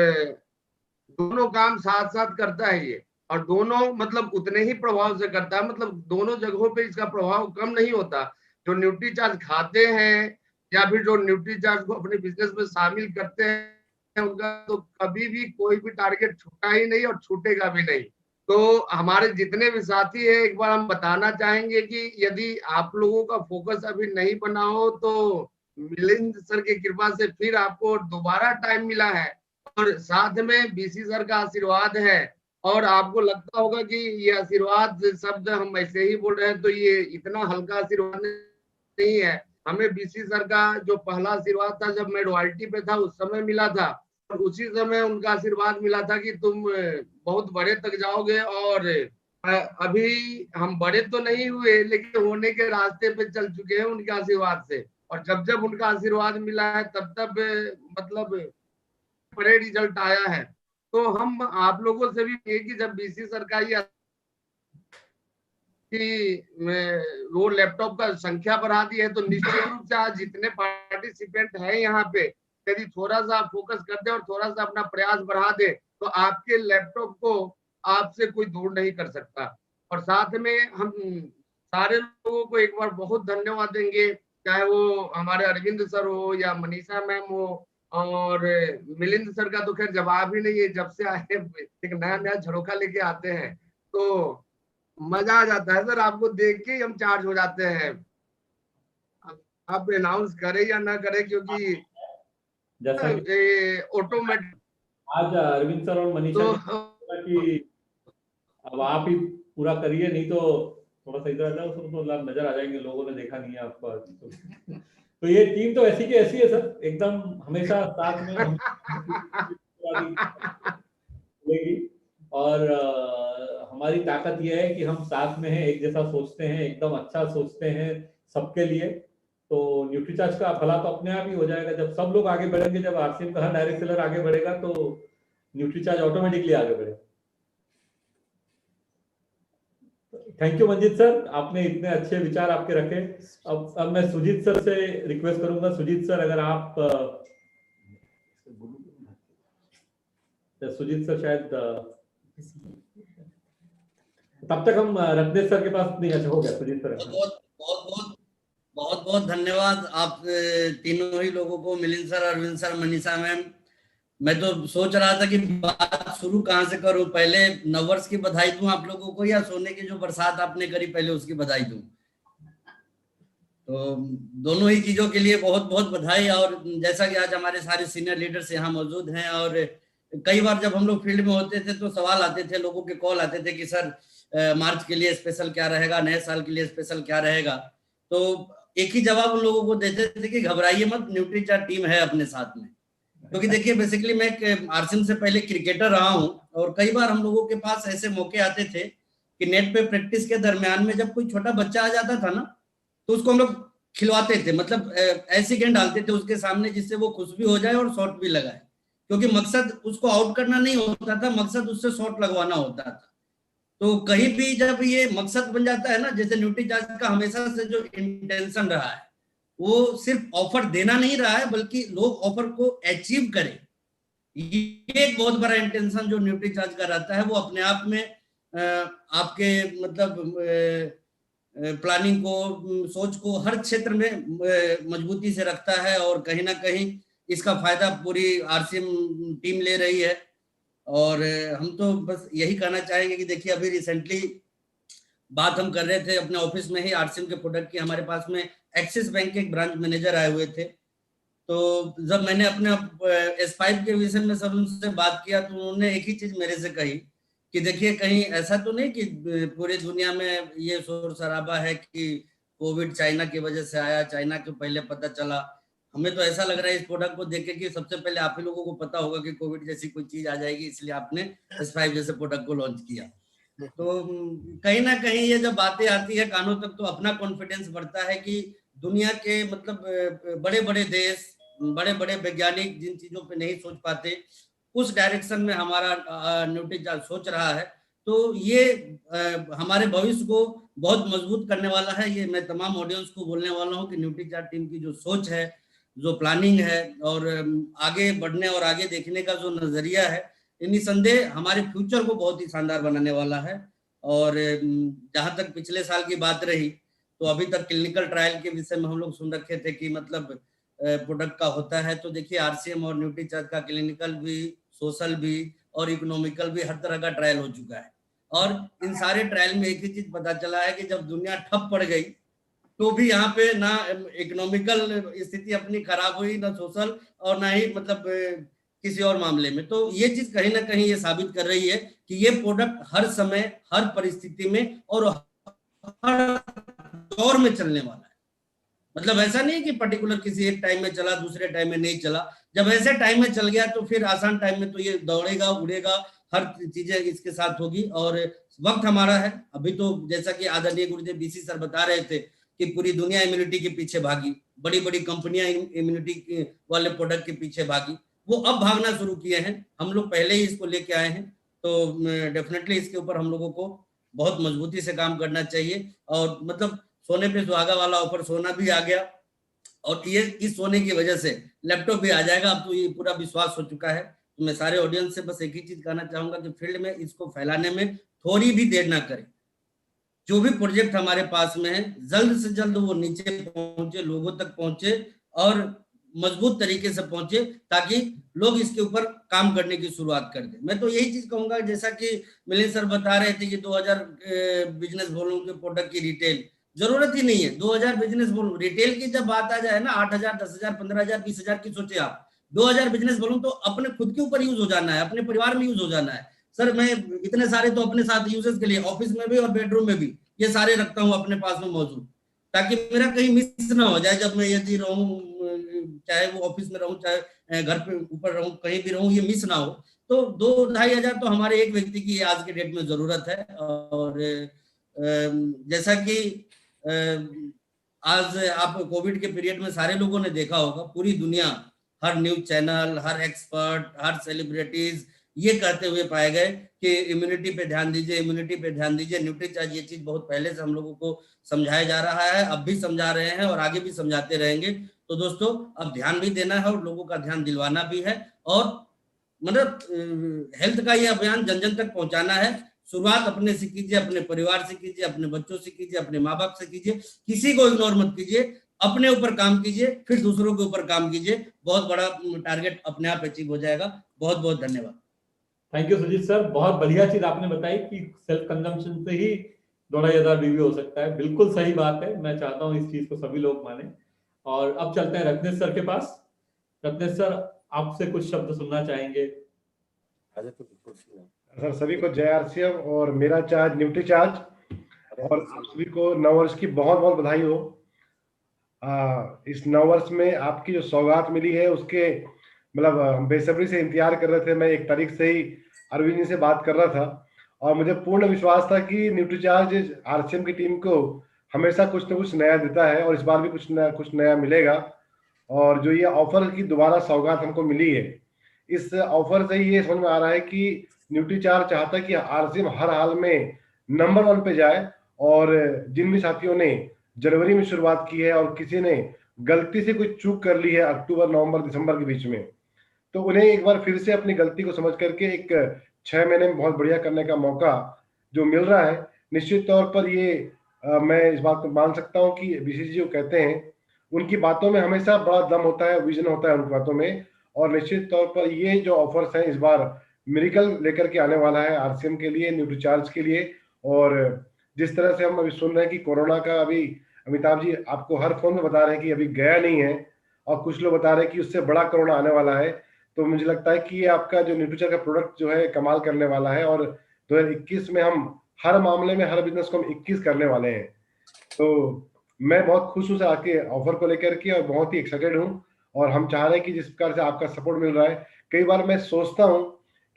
दोनों काम साथ साथ करता है ये, और दोनों मतलब उतने ही प्रभाव से करता है, मतलब दोनों जगहों पे इसका प्रभाव कम नहीं होता। जो न्यूट्रीचार्ज खाते हैं या फिर जो न्यूट्रीचार्ज को अपने बिजनेस में शामिल करते हैं, उनका तो कभी भी कोई भी टारगेट छूटा ही नहीं और छूटेगा भी नहीं। तो हमारे जितने भी साथी हैं, एक बार हम बताना चाहेंगे कि यदि आप लोगों का फोकस अभी नहीं बना हो तो मिलिंद सर की कृपा से फिर आपको दोबारा टाइम मिला है, और साथ में बीसी सर का आशीर्वाद है। और आपको लगता होगा कि ये आशीर्वाद शब्द हम ऐसे ही बोल रहे हैं, तो ये इतना हल्का आशीर्वाद नहीं है। हमें बीसी सर का जो पहला आशीर्वाद था जब मैं रॉयल्टी पे था उस समय मिला था, और उसी समय उनका आशीर्वाद मिला था कि तुम बहुत बड़े तक जाओगे। और अभी हम बड़े तो नहीं हुए लेकिन होने के रास्ते पे चल चुके हैं उनके आशीर्वाद से। और जब जब उनका आशीर्वाद मिला है तब तब मतलब बड़े रिजल्ट आया है। तो हम आप लोगों से भी कि जब बीसी सर का ये कि वो लैपटॉप का संख्या बढ़ा दी है, तो निश्चित रूप से आज जितने पार्टिसिपेंट हैं यहाँ पे, यदि थोड़ा सा फोकस कर दे और थोड़ा सा अपना प्रयास बढ़ा दे तो आपके लैपटॉप को आपसे कोई दूर नहीं कर सकता। और साथ में हम सारे लोगों को एक बार बहुत धन्यवाद देंगे, चाहे वो हमारे अरविंद सर हो या मनीषा मैम हो, और मिलिंद सर का तो खैर जवाब ही नहीं है, जब से आए एक नया नया झरोखा लेके आते हैं तो मजा आ जाता है सर, आपको देख के हम चार्ज हो जाते हैं। आप अनाउंस करें या ना करें, क्योंकि जैसा ऑटोमेटिक आज अरविंद सर और मनीषा कि अब आप ही पूरा करिए, नहीं तो थोड़ा सा इधर आ उसको तो नजर आ जाएंगे, लोगों ने देखा नहीं है आपको आज। तो ये टीम तो ऐसी की ऐसी है सर, एकदम हमेशा साथ में मिलेगी। और हमारी ताकत ये है कि हम साथ में हैं, एक जैसा सोचते हैं, एकदम अच्छा सोचते हैं सबके लिए। तो न्यूट्रीचार्ज का भला तो अपने आप ही हो जाएगा जब सब लोग आगे बढ़ेंगे। जब आरसीएम का हर डायरेक्ट सेलर आगे बढ़ेगा तो न्यूट्रीचार्ज ऑटोमेटिकली आगे बढ़ेगा। थैंक यू मंजीत सर, आपने इतने अच्छे विचार आपके रखे। अब मैं सुजीत सर से रिक्वेस्ट करूंगा। सुजीत सर अगर आप सुजीत सर शायद तब तक हम रत्नेश सर के पास नहीं। अच्छा हो गया सुजीत सर। बहुत बहुत धन्यवाद आप तीनों ही लोगों को, Milind sir, Arvind sir, Manisha ma'am. मैं तो सोच रहा था कि बात शुरू कहाँ से करूं, पहले नववर्ष की बधाई दूं आप लोगों को या सोने की जो बरसात आपने करी पहले उसकी बधाई दूं। तो दोनों ही चीजों के लिए बहुत बहुत बधाई। और जैसा कि आज हमारे सारे सीनियर लीडर्स यहाँ मौजूद हैं, और कई बार जब हम लोग फील्ड में होते थे तो सवाल आते थे, लोगों के कॉल आते थे कि सर मार्च के लिए स्पेशल क्या रहेगा, नए साल के लिए स्पेशल क्या रहेगा। तो एक ही जवाब उन लोगों को देते थे कि घबराइए मत, न्यूट्रीचार्ज टीम है अपने साथ में। क्योंकि देखिए बेसिकली मैं आरसीएम से पहले क्रिकेटर रहा हूं, और कई बार हम लोगों के पास ऐसे मौके आते थे कि नेट पे प्रैक्टिस के दरमियान में जब कोई छोटा बच्चा आ जाता था ना, तो उसको हम लोग खिलवाते थे, मतलब ऐसी गेंद डालते थे उसके सामने जिससे वो खुश भी हो जाए और शॉट भी लगाए। क्योंकि मकसद उसको आउट करना नहीं होता था, मकसद उससे शॉट लगवाना होता था। तो कहीं भी जब ये मकसद बन जाता है ना, जैसे न्यूट्रीचार्ज का हमेशा से जो इंटेंशन रहा है वो सिर्फ ऑफर देना नहीं रहा है, बल्कि लोग ऑफर को अचीव करें। ये एक बहुत बड़ा इंटेंशन जो न्यूट्रीचार्ज का रहता है, वो अपने आप में आपके मतलब प्लानिंग को, सोच को हर क्षेत्र में मजबूती से रखता है। और कहीं ना कहीं इसका फायदा पूरी आरसीएम टीम ले रही है। और हम तो बस यही कहना चाहेंगे कि देखिए अभी रिसेंटली बात हम कर रहे थे अपने ऑफिस में ही आरसीएम के प्रोडक्ट की, हमारे पास में एक्सिस बैंक के एक ब्रांच मैनेजर आए हुए थे। तो जब मैंने अपने S5 के विषय में सब उनसे बात किया तो उन्होंने एक ही चीज मेरे से कही कि देखिए कहीं ऐसा तो नहीं कि पूरी दुनिया में ये शोर शराबा है कि कोविड चाइना की वजह से आया, चाइना को पहले पता चला। हमें तो ऐसा लग रहा है इस प्रोडक्ट को देख के कि सबसे पहले आप ही लोगों को पता होगा कि कोविड जैसी कोई चीज आ जाएगी, इसलिए आपने S5 जैसे प्रोडक्ट को लॉन्च किया। तो कहीं ना कहीं ये जब बातें आती है कानों तक, तो अपना कॉन्फिडेंस बढ़ता है कि दुनिया के मतलब बड़े बड़े देश, बड़े बड़े वैज्ञानिक जिन चीजों पे नहीं सोच पाते, उस डायरेक्शन में हमारा न्यूट्रीचार्ज सोच रहा है। तो ये हमारे भविष्य को बहुत मजबूत करने वाला है। ये मैं तमाम ऑडियंस को बोलने वाला हूँ कि न्यूट्रीचार्ज टीम की जो सोच है, जो प्लानिंग है, और आगे बढ़ने और आगे देखने का जो नजरिया है, निसंदेह हमारे फ्यूचर को बहुत ही शानदार बनाने वाला है। और जहां तक पिछले साल की बात रही, तो अभी तक क्लिनिकल ट्रायल के विषय में हम लोग सुन रखे थे कि मतलब प्रोडक्ट का होता है। तो देखिए आरसीएम और न्यूट्रीचार्ज का क्लिनिकल भी, सोशल भी और इकोनॉमिकल भी हर तरह का ट्रायल हो चुका है। और इन सारे ट्रायल में एक ही चीज पता चला है कि जब दुनिया ठप पड़ गई तो भी यहाँ पे ना इकोनॉमिकल स्थिति अपनी खराब हुई, ना सोशल, और ना ही मतलब किसी और मामले में। तो ये चीज कहीं ना कहीं ये साबित कर रही है कि ये प्रोडक्ट हर समय, हर परिस्थिति में और हर दौर में चलने वाला है। मतलब ऐसा नहीं कि पर्टिकुलर किसी एक टाइम में चला, दूसरे टाइम में नहीं चला। जब ऐसे टाइम में चल गया तो फिर आसान टाइम में तो ये दौड़ेगा, उड़ेगा, हर चीजें इसके साथ होगी। और वक्त हमारा है अभी। तो जैसा कि आदरणीय गुरुदेव बीसी सर बता रहे थे कि पूरी दुनिया इम्यूनिटी के पीछे भागी, बड़ी बड़ी कंपनियां इम्यूनिटी वाले प्रोडक्ट के पीछे भागी, वो अब भागना शुरू किए हैं। हम लोग पहले ही इसको लेके आए हैं। तो डेफिनेटली इसके ऊपर हम लोगों को बहुत मजबूती से काम करना चाहिए। और मतलब सोने पे सुहागा वाला ऑफर सोना भी आ गया, और ये इस सोने की वजह से लैपटॉप भी आ जाएगा। अब तो ये पूरा विश्वास हो चुका है। तो मैं सारे ऑडियंस से बस एक ही चीज कहना चाहूंगा कि फील्ड में इसको फैलाने में थोड़ी भी देर ना करें। जो भी प्रोजेक्ट हमारे पास में है, जल्द से जल्द वो नीचे पहुंचे, लोगों तक पहुंचे और मजबूत तरीके से पहुंचे, ताकि लोग इसके ऊपर काम करने की शुरुआत कर दें। मैं तो यही चीज कहूंगा, जैसा कि मिलिंद सर बता रहे थे कि 2000 बिजनेस वॉल्यूम के प्रोडक्ट की रिटेल जरूरत ही नहीं है। 2000 बिजनेस वॉल्यूम रिटेल की जब बात आ जाए ना, 8000, 10000, 15000, 20000 की सोचे आप, 2000 बिजनेस वॉल्यूम तो अपने खुद के ऊपर यूज हो जाना है, अपने परिवार में यूज हो जाना है। सर मैं इतने सारे तो अपने साथ यूजेस के लिए, ऑफिस में भी और बेडरूम में भी ये सारे रखता हूँ अपने पास में मौजूद, ताकि मेरा कहीं मिस ना हो जाए। जब मैं यदि रहूं, चाहे वो ऑफिस में रहूं, चाहे घर पे ऊपर रहूं, कहीं भी रहूं, ये मिस ना हो। तो 2-2,500 तो हमारे एक व्यक्ति की आज के डेट में जरूरत है। और जैसा कि आज आप कोविड के पीरियड में सारे लोगों ने देखा होगा, पूरी दुनिया, हर न्यूज चैनल, हर एक्सपर्ट, हर सेलिब्रिटीज ये कहते हुए पाए गए कि इम्यूनिटी पे ध्यान दीजिए, इम्यूनिटी पे ध्यान दीजिए। न्यूट्रीचार्ज ये चीज बहुत पहले से हम लोगों को समझाया जा रहा है, अब भी समझा रहे हैं और आगे भी समझाते रहेंगे। तो दोस्तों, अब ध्यान भी देना है और लोगों का ध्यान दिलवाना भी है, और मतलब हेल्थ का ये अभियान जन जन तक पहुंचाना है। शुरुआत अपने से कीजिए, अपने परिवार से कीजिए, अपने बच्चों से कीजिए, अपने माँ बाप से कीजिए, किसी को इग्नोर मत कीजिए, अपने ऊपर काम कीजिए, फिर दूसरों के ऊपर काम कीजिए। बहुत बड़ा टारगेट अपने आप अचीव हो जाएगा। बहुत बहुत धन्यवाद। थैंक यू सुजीत सर, बहुत बढ़िया चीज आपने बताई कि सेल्फ कंजम्पशन से ही 2,500 बीवी हो सकता है। बिल्कुल सही बात है, मैं चाहता हूँ इस चीज को सभी लोग माने। और अब चलते हैं रत्नेश सर के पास। रत्नेश सर, आपसे कुछ शब्द सुनना चाहेंगे। सर, सभी को जय आरसीएम और मेरा चार्ज न्यूट्री चार्ज, और आप सभी को नववर्ष की बहुत बहुत बधाई हो। इस नववर्ष में आपकी जो सौगात मिली है उसके मतलब हम बेसब्री से इंतजार कर रहे थे। मैं 1 तारीख से ही अरविंद जी से बात कर रहा था और मुझे पूर्ण विश्वास था कि न्यूट्री चार्ज आरसीएम की टीम को हमेशा कुछ न कुछ नया देता है और इस बार भी कुछ नया मिलेगा। और जो ये ऑफर की दोबारा सौगात हमको मिली है, इस ऑफर से ये समझ में आ रहा है कि न्यूट्री चार्ज चाहता है कि आरसीएम हर हाल में नंबर 1 पे जाए। और जिन भी साथियों ने जनवरी में शुरुआत की है और किसी ने गलती से कोई चूक कर ली है अक्टूबर, नवंबर, दिसंबर के बीच में, तो उन्हें एक बार फिर से अपनी गलती को समझ करके एक 6 महीने में बहुत बढ़िया करने का मौका जो मिल रहा है, निश्चित तौर पर ये मैं इस बात को मान सकता हूँ कि बीसीजी जो कहते हैं उनकी बातों में हमेशा बड़ा दम होता है, विजन होता है उनकी बातों में। और निश्चित तौर पर ये जो ऑफर्स हैं इस बार मिरेकल लेकर के आने वाला है आरसीएम के लिए, न्यूट्री चार्ज के लिए। और जिस तरह से हम अभी सुन रहे हैं कि कोरोना का अभी अमिताभ जी आपको हर फोन में बता रहे हैं कि अभी गया नहीं है, और कुछ लोग बता रहे हैं कि उससे बड़ा कोरोना आने वाला है। तो मुझे लगता है कि ये आपका जो न्यूट्री चार्ज का प्रोडक्ट जो है कमाल करने वाला है। और 2021 में हम हर मामले में, हर बिजनेस को हम 21 करने वाले हैं। तो मैं बहुत खुश हूँ आके ऑफर को लेकर के, और बहुत ही एक्साइटेड हूँ। और हम चाह रहे हैं कि जिस प्रकार से आपका सपोर्ट मिल रहा है, कई बार मैं सोचता हूँ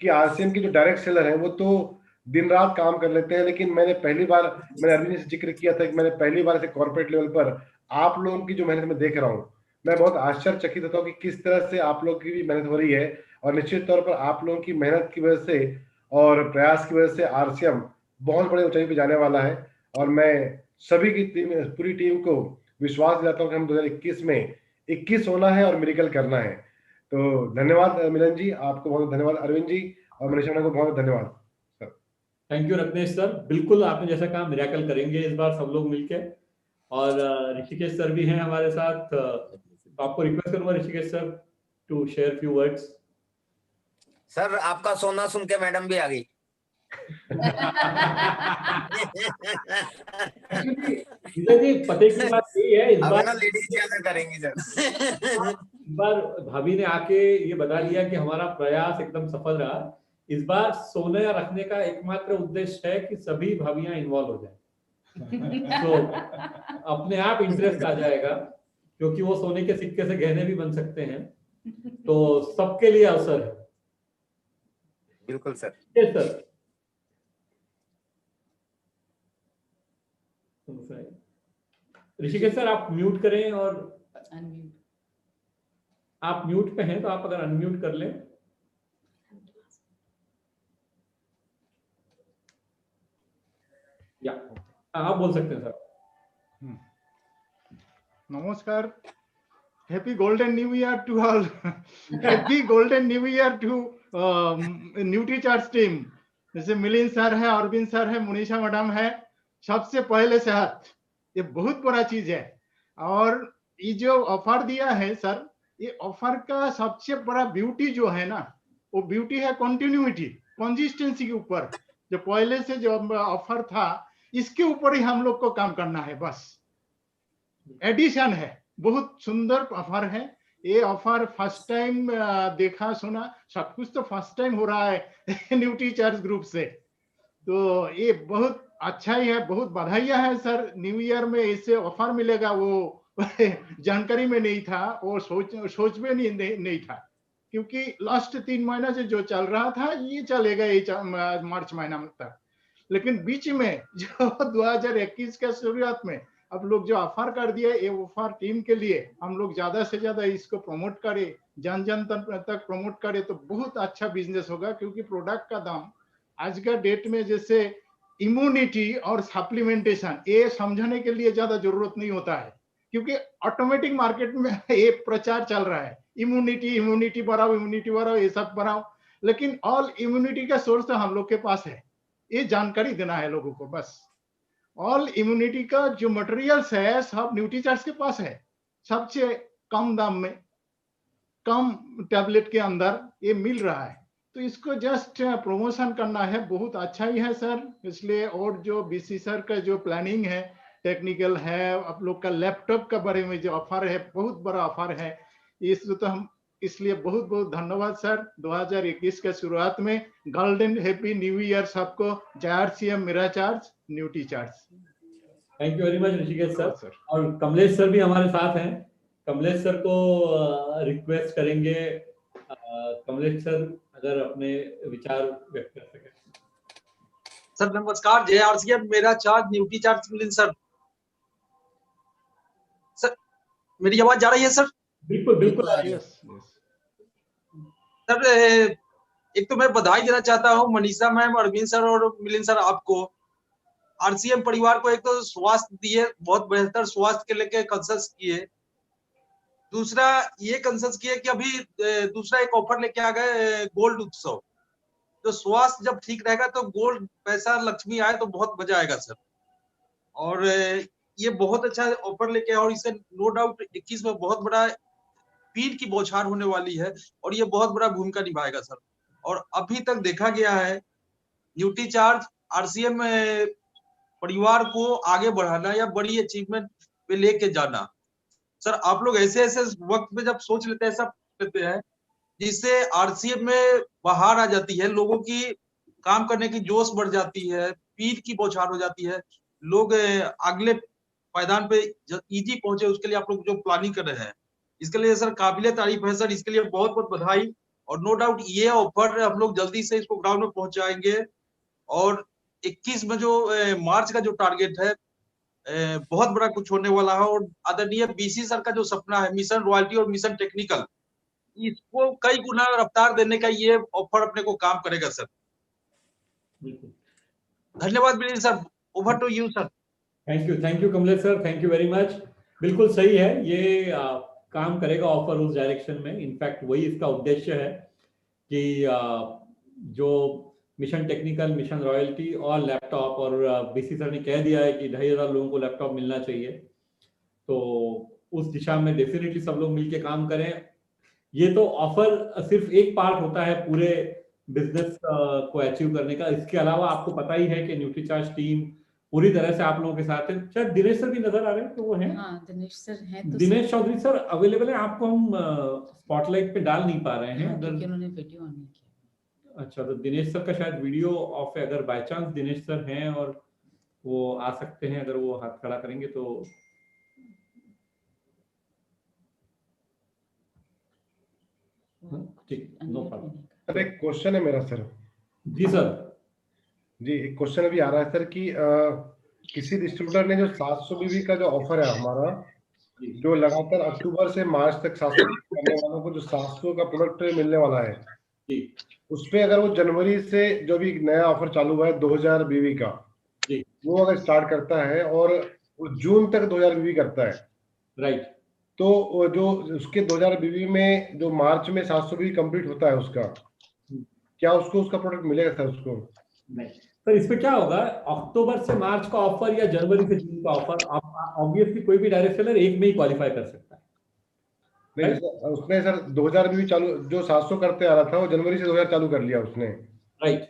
कि आरसीएम के जो डायरेक्ट सेलर है वो तो दिन रात काम कर लेते हैं, लेकिन मैंने अरविंद से जिक्र किया था कि मैंने पहली बार ऐसे कॉर्पोरेट लेवल पर आप लोगों की जो मेहनत मैं देख रहा हूँ, मैं बहुत आश्चर्यचकित होता हूँ कि किस तरह से आप लोगों की भी मेहनत हो रही है। और निश्चित तौर पर आप लोगों की मेहनत की वजह से और प्रयास की वजह से आरसीएम बहुत बड़े ऊंचाई पे जाने वाला है। और मैं सभी की पूरी टीम को विश्वास दिलाता हूँ कि हम 2021 में 21 होना है और मिरेकल करना है। तो धन्यवाद मिलन जी, आपको बहुत धन्यवाद। अरविंद जी और मनीष को बहुत धन्यवाद। थैंक यू रत्नेश सर, बिल्कुल आपने जैसा कहा मिरेकल करेंगे इस बार सब लोग मिलके। और ऋषिकेश सर भी हैं हमारे साथ, तो आपको रिक्वेस्ट करूंगा Rishikesh sir to share few words. Sir, आपका सोना सुन के मैडम भी आ गई। जी पते की बात यही है, इस बार लेडीज ज्यादा करेंगी सर। इस बार भाभी ने आके ये बता दिया कि हमारा प्रयास एकदम सफल रहा। इस बार सोने रखने का एकमात्र उद्देश्य है कि सभी भाभियां इन्वॉल्व हो जाए। तो अपने आप इंटरेस्ट आ जाएगा, क्योंकि वो सोने के सिक्के से गहने भी बन सकते हैं। तो सबके लिए अवसर है। बिल्कुल सर। सर ऋषिकेश सर आप म्यूट करें, और अनम्यूट। आप म्यूट पे हैं तो आप अगर अनम्यूट कर लें। या आप बोल सकते हैं सर। नमस्कार, happy golden new year to all. Happy golden new year to Nutricharge team. जैसे मिलिंद सर है, अरविंद सर है, मुनीषा मैडम है, सबसे पहले सेहत, ये बहुत बड़ा चीज है। और ये जो ऑफर दिया है सर, ये ऑफर का सबसे बड़ा ब्यूटी जो है ना, वो ब्यूटी है कंटिन्यूटी, कंसिस्टेंसी के ऊपर। जो पहले से जो ऑफर था इसके ऊपर ही हम लोग को काम करना है, बस एडिशन है। बहुत सुंदर ऑफर है ये। ऑफर फर्स्ट टाइम देखा सुना, सब कुछ तो फर्स्ट टाइम हो रहा है न्यूट्री चार्ज ग्रुप से। तो ये बहुत अच्छा ही है, बहुत बधाइयाँ है सर। न्यू ईयर में इससे ऑफर मिलेगा वो जानकारी में नहीं था, वो सोच में नहीं था, क्योंकि लास्ट 3 महीना से जो चल रहा था ये चलेगा ये मार्च महीना तक। लेकिन बीच में जो 2021 के शुरुआत में अब लोग जो ऑफर कर दिए, ये ऑफर टीम के लिए हम लोग ज्यादा से ज्यादा इसको प्रमोट करें, जन जन तक प्रमोट करें तो बहुत अच्छा बिजनेस होगा। क्योंकि प्रोडक्ट का दाम आज का डेट में जैसे इम्यूनिटी और सप्लीमेंटेशन ये समझने के लिए ज्यादा जरूरत नहीं होता है, क्योंकि ऑटोमेटिक मार्केट में ये प्रचार चल रहा है, इम्यूनिटी बढ़ाओ, इम्यूनिटी बढ़ाओ, ये सब बढ़ाओ। लेकिन ऑल इम्यूनिटी का सोर्स तो हम लोग के पास है, ये जानकारी देना है लोगों को बस। ऑल इम्यूनिटी का जो मटेरियल्स है सब न्यूट्रीचार्ज के पास है, सबसे कम दाम में, कम टैबलेट के अंदर ये मिल रहा है। तो इसको जस्ट प्रमोशन करना है, बहुत अच्छा ही है सर। इसलिए और जो बीसी सर का जो प्लानिंग है, टेक्निकल है, आप लोग का लैपटॉप का बारे में जो ऑफर है, बहुत बड़ा ऑफर है। इस तो हम इसलिए बहुत बहुत धन्यवाद सर। 2021 के शुरुआत में गोल्डन हैप्पी न्यू ईयर सबको। जय आरसीएम, मेरा charge, Nutricharge. Thank you very much Rishikesh sir. और कमलेश सर भी हमारे साथ हैं। कमलेश सर को रिक्वेस्ट करेंगे, कमलेश सर अगर अपने विचार व्यक्त कर सके। सर नमस्कार, जय आरसीएम, मेरा charge, Nutricharge Milind sir. Sir मेरी आवाज जा रही है सर? बिल्कुल बिल्कुल। सर एक तो मैं बधाई देना चाहता हूँ मनीषा मैम, अरविंद सर और मिलिंद सर आपको। आरसीएम परिवार को एक तो स्वास्थ्य दिए, बहुत बेहतर स्वास्थ्य के लेके कंसल्ट किए। दूसरा ये कंसल्ट किए कि अभी दूसरा एक ऑफर लेके आ गए गोल्ड उत्सव। तो स्वास्थ्य जब ठीक रहेगा तो गोल्ड पैसा लक्ष्मी आए तो बहुत मजा आएगा सर। और ये बहुत अच्छा ऑफर लेके, और इसे नो डाउट 21 में बहुत बड़ा पीर की बौछार होने वाली है और ये बहुत बड़ा भूमिका निभाएगा सर। और अभी तक देखा गया है न्यूटी चार्ज आरसीएम परिवार को आगे बढ़ाना या बड़ी अचीवमेंट पे लेके जाना। सर आप लोग ऐसे ऐसे वक्त में जब सोच लेते हैं, ऐसा लेते हैं जिससे आरसीएम में बाहर आ जाती है, लोगों की काम करने की जोश बढ़ जाती है, पीर की बौछार हो जाती है, लोग अगले पायदान पे इजी पहुंचे, उसके लिए आप लोग जो प्लानिंग कर रहे हैं इसके लिए सर काबिले तारीफ है सर। इसके लिए बहुत बहुत बधाई। और नो डाउट ये ऑफर हम लोग जल्दी से इसको ग्राउंड में पहुंचाएंगे। और 21 में जो मार्च का जो टारगेट है, बहुत बड़ा कुछ होने वाला है। और आदरणीय बीसी सर का जो सपना है मिशन रॉयल्टी और मिशन टेक्निकल, इसको कई गुना रफ्तार देने का ये ऑफर अपने को काम करेगा सर। धन्यवाद बिलिन sir, over to you sir. Thank you Kamlesh sir, thank you very much. बिल्कुल सही है, ये काम करेगा ऑफर उस डायरेक्शन में। इनफैक्ट वही इसका उद्देश्य है कि जो मिशन टेक्निकल, मिशन रॉयल्टी और लैपटॉप, और बीसी सर ने कह दिया है कि 2,500 लोगों को लैपटॉप मिलना चाहिए, तो उस दिशा में डेफिनेटली सब लोग मिलके काम करें। ये तो ऑफर सिर्फ एक पार्ट होता है पूरे बिजनेस को अचीव करने का। इसके अलावा आपको पता ही है कि न्यूट्रीचार्ज टीम पूरी तरह से आप लोगों के साथ है। शायद दिनेश सर भी नजर आ रहे हैं, तो वो है। हाँ, दिनेश सर हैं। तो दिनेश चौधरी सर अवेलेबल है? आपको हम स्पॉटलाइट पे डाल नहीं पा रहे हैं। हाँ, क्योंकि उन्होंने वीडियो ऑन नहीं किया। अच्छा, तो दिनेश सर का शायद वीडियो ऑफ है। अगर बाय चांस दिनेश सर हैं और वो आ सकते हैं, अगर वो हाथ खड़ा करेंगे तो। ठीक, नो प्रॉब्लम। सर एक क्वेश्चन है मेरा सर। जी सर। जी एक क्वेश्चन अभी आ रहा है सर कि किसी डिस्ट्रीब्यूटर ने जो 700 बीवी का जो ऑफर है हमारा, जो लगातार अक्टूबर से मार्च तक 700 करने वालों को जो 700 का प्रोडक्ट मिलने वाला है, उस पे अगर वो जनवरी से जो भी नया ऑफर चालू हुआ है 2000 बीवी का, वो अगर स्टार्ट करता है और वो जून तक 2000 बीवी करता है, राइट, तो जो उसके 2000 बीवी में जो मार्च में 700 बीवी कंप्लीट होता है उसका, क्या उसको उसका प्रोडक्ट मिलेगा सर? उसको नहीं सर, इस पे क्या होगा, अक्टूबर से मार्च का ऑफर या जनवरी से जून का ऑफर, ऑब्वियसली कोई भी डायरेक्ट सेलर एक में ही क्वालिफाई कर सकता है। नहीं, उसने सर 2000 भी चालू, जो 700 करते आ रहा था वो जनवरी से 2000 चालू कर लिया उसने, राइट,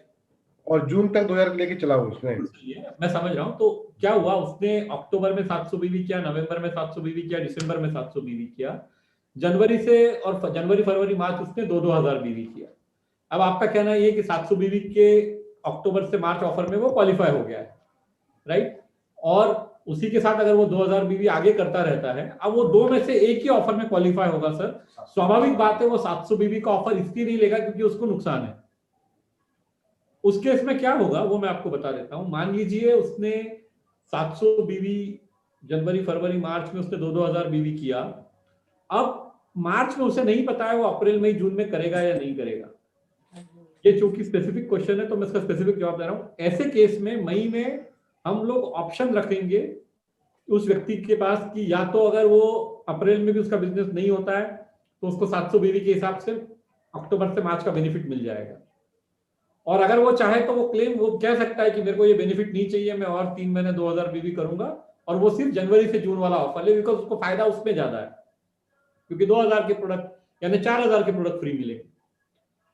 और जून तक 2000 लेके चला उसने। मैं समझ रहा हूँ। तो क्या हुआ, उसने अक्टूबर में 700 बीवी किया, नवंबर में 700 बीवी किया, दिसंबर में 700 बीवी किया, जनवरी से और जनवरी फरवरी मार्च उसने 2-2000 बीवी किया। अब आपका कहना ये कि 700 बीवी के अक्टूबर से मार्च ऑफर में वो क्वालिफाई हो गया है, राइट। और उसी के साथ अगर वो 2000 बीवी आगे करता रहता है, अब वो दो में से एक ही ऑफर में क्वालिफाई होगा सर। स्वाभाविक बात है वो 700 बीवी का ऑफर इसलिए नहीं लेगा क्योंकि उसको नुकसान है। उस केस में क्या होगा वो मैं आपको बता देता हूं। मान लीजिए उसने 700 बीवी जनवरी फरवरी मार्च में उसने 2-2000 बीवी किया। अब मार्च में उसे नहीं पता है वो अप्रैल मई जून में करेगा या नहीं करेगा। ये चूंकि स्पेसिफिक क्वेश्चन है तो मैं इसका स्पेसिफिक जवाब दे रहा हूं। ऐसे केस में मई में हम लोग ऑप्शन रखेंगे उस व्यक्ति के पास कि या तो अगर वो अप्रैल में भी उसका बिजनेस नहीं होता है तो उसको 700 बीवी के हिसाब से अक्टूबर से मार्च का बेनिफिट मिल जाएगा। और अगर वो चाहे तो वो क्लेम वो कह सकता है कि मेरे को ये बेनिफिट नहीं चाहिए, मैं और 3 महीने 2000 बीवी करूंगा, और वो सिर्फ जनवरी से जून वाला ऑफर ले, बिकॉज उसको फायदा उसमें ज्यादा है क्योंकि 2000 के प्रोडक्ट यानी 4000 के प्रोडक्ट फ्री मिलेंगे।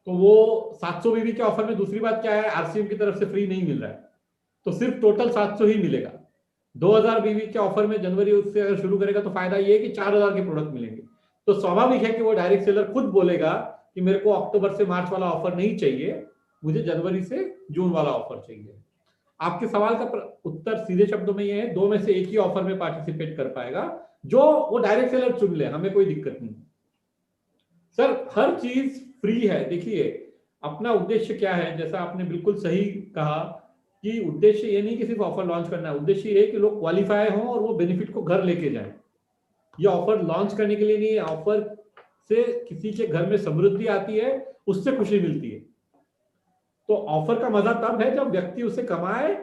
तो वो 700 बीवी के ऑफर में दूसरी बात क्या है, आरसीएम की तरफ से फ्री नहीं मिल रहा है, तो सिर्फ टोटल 700 ही मिलेगा। 2000 बीवी के ऑफर में जनवरी से अगर शुरू करेगा तो फायदा ये है कि 4000 के प्रोडक्ट मिलेंगे। तो स्वाभाविक है कि वो डायरेक्ट सेलर खुद बोलेगा कि मेरे को अक्टूबर से मार्च वाला ऑफर नहीं चाहिए, मुझे जनवरी से जून वाला ऑफर चाहिए। आपके सवाल का उत्तर सीधे शब्दों में ये है, दो में से एक ही ऑफर में पार्टिसिपेट कर पाएगा, जो वो डायरेक्ट सेलर चुन ले, हमें कोई दिक्कत नहीं। सर हर चीज फ्री है। देखिए अपना उद्देश्य क्या है, जैसा आपने बिल्कुल सही कहा कि उद्देश्य ये नहीं कि सिर्फ ऑफर लॉन्च करना है, उद्देश्य ये है कि लोग क्वालिफाई हों और वो बेनिफिट को घर लेके जाएं। ये ऑफर लॉन्च करने के लिए नहीं है, ऑफर से किसी के घर में समृद्धि आती है, उससे खुशी मिलती है। तो ऑफर का मजा तब है जब व्यक्ति उसे कमाए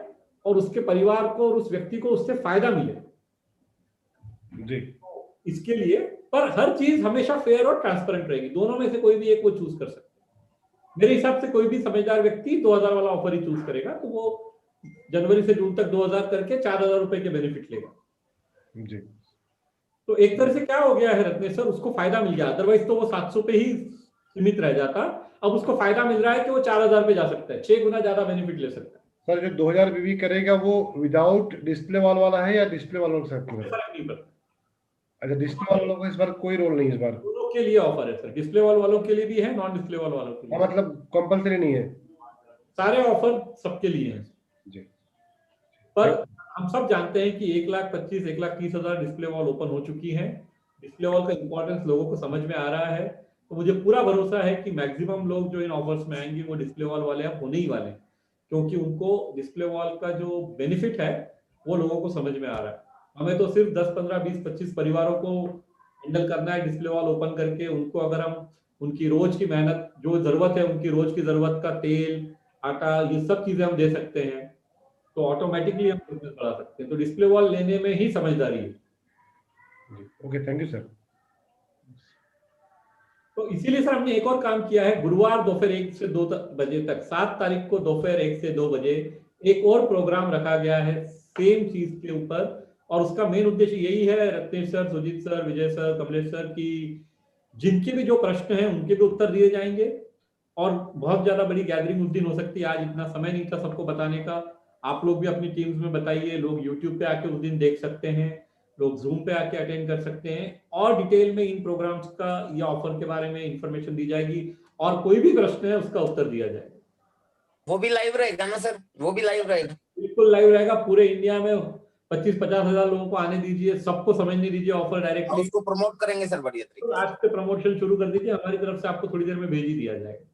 और उसके परिवार को और उस व्यक्ति को उससे फायदा मिले जी। इसके लिए। पर हर चीज हमेशा फेयर और ट्रांसपेरेंट रहेगी, दोनों में से कोई भी एक वो चूज कर सकते हैं। मेरे हिसाब से कोई भी समझदार व्यक्ति 2000 वाला ऑफर ही चूज करेगा, तो वो जनवरी से जून तक 2000 करके 4000 रुपए के बेनिफिट लेगा जी। तो एक तरह से क्या हो गया है रत्नेश सर, उसको फायदा मिल गया। अदरवाइज तो वो 700 पे ही सीमित रह जाता, अब उसको फायदा मिल रहा है कि वो 4000 पे जा सकता है, 6 गुना ज्यादा बेनिफिट ले सकता है। सर जो 2000 बीवी करेगा वो विदाउट डिस्प्ले वॉल वाला है या डिस्प्ले वालों के साथ? फर्क नहीं पड़ता। अच्छा, डिस्प्ले वालों को इस बार कोई रोल नहीं, इस बार दोनों के लिए ऑफर है सर, डिस्प्ले वॉल वालों के लिए भी है, नॉन डिस्प्ले वॉल वालों के लिए। मतलब कंपलसरी नहीं है, सारे ऑफर सबके लिए हैं जी। पर हम सब जानते हैं कि 1,25,000 1,30,000 डिस्प्ले वॉल ओपन हो चुकी है। डिस्प्ले वॉल का इंपॉर्टेंस लोगों को समझ में आ रहा है, तो मुझे पूरा भरोसा है कि मैक्सिमम लोग जो इन ऑफर्स में आएंगे वो डिस्प्ले वॉल वाले अब होने ही वाले हैं, क्योंकि उनको डिस्प्ले वॉल का जो बेनिफिट है वो लोगों को समझ में आ रहा है। हमें तो सिर्फ 10, 15, 20, 25 परिवारों को हैंडल करना है डिस्प्ले वॉल ओपन करके। उनको अगर हम उनकी रोज की मेहनत जो जरूरत है, उनकी रोज की जरूरत का तेल आटा ये सब चीजें हम दे सकते हैं, तो ऑटोमेटिकली हम बिजनेस बढ़ा सकते हैं। तो डिस्प्ले वॉल लेने में ही समझदारी है। Okay, thank you sir. तो इसीलिए सर हमने एक और काम किया है, गुरुवार दोपहर 1 से 2 बजे तक, 7 तारीख को दोपहर 1 से 2 बजे एक और प्रोग्राम रखा गया है सेम चीज के ऊपर। और उसका मेन उद्देश्य यही है, रत्नेश सर, सुजीत सर, विजय सर, कमलेश सर, की जिनके भी जो प्रश्न हैं उनके भी उत्तर दिए जाएंगे। और बहुत ज्यादा बड़ी गैदरिंग उस दिन हो सकती है, आज इतना समय नहीं था सबको बताने का। आप लोग भी अपनी टीम्स में बताइए, लोग यूट्यूब पे आके उस दिन देख सकते हैं, लोग जूम पे आके अटेंड कर सकते हैं, और डिटेल में इन प्रोग्राम्स का या ऑफर के बारे में इंफॉर्मेशन दी जाएगी, और कोई भी प्रश्न है उसका उत्तर दिया जाएगा। वो भी लाइव रहेगा ना सर? वो भी लाइव रहेगा? बिल्कुल लाइव रहेगा। पूरे इंडिया में 25-50 हजार लोगों को आने दीजिए, सबको समझने दीजिए ऑफर डायरेक्टली। उसको प्रमोट करेंगे सर बढ़िया तरीके तो आज से प्रमोशन शुरू कर दीजिए, हमारी तरफ से आपको थोड़ी देर में भेज ही दिया जाएगा।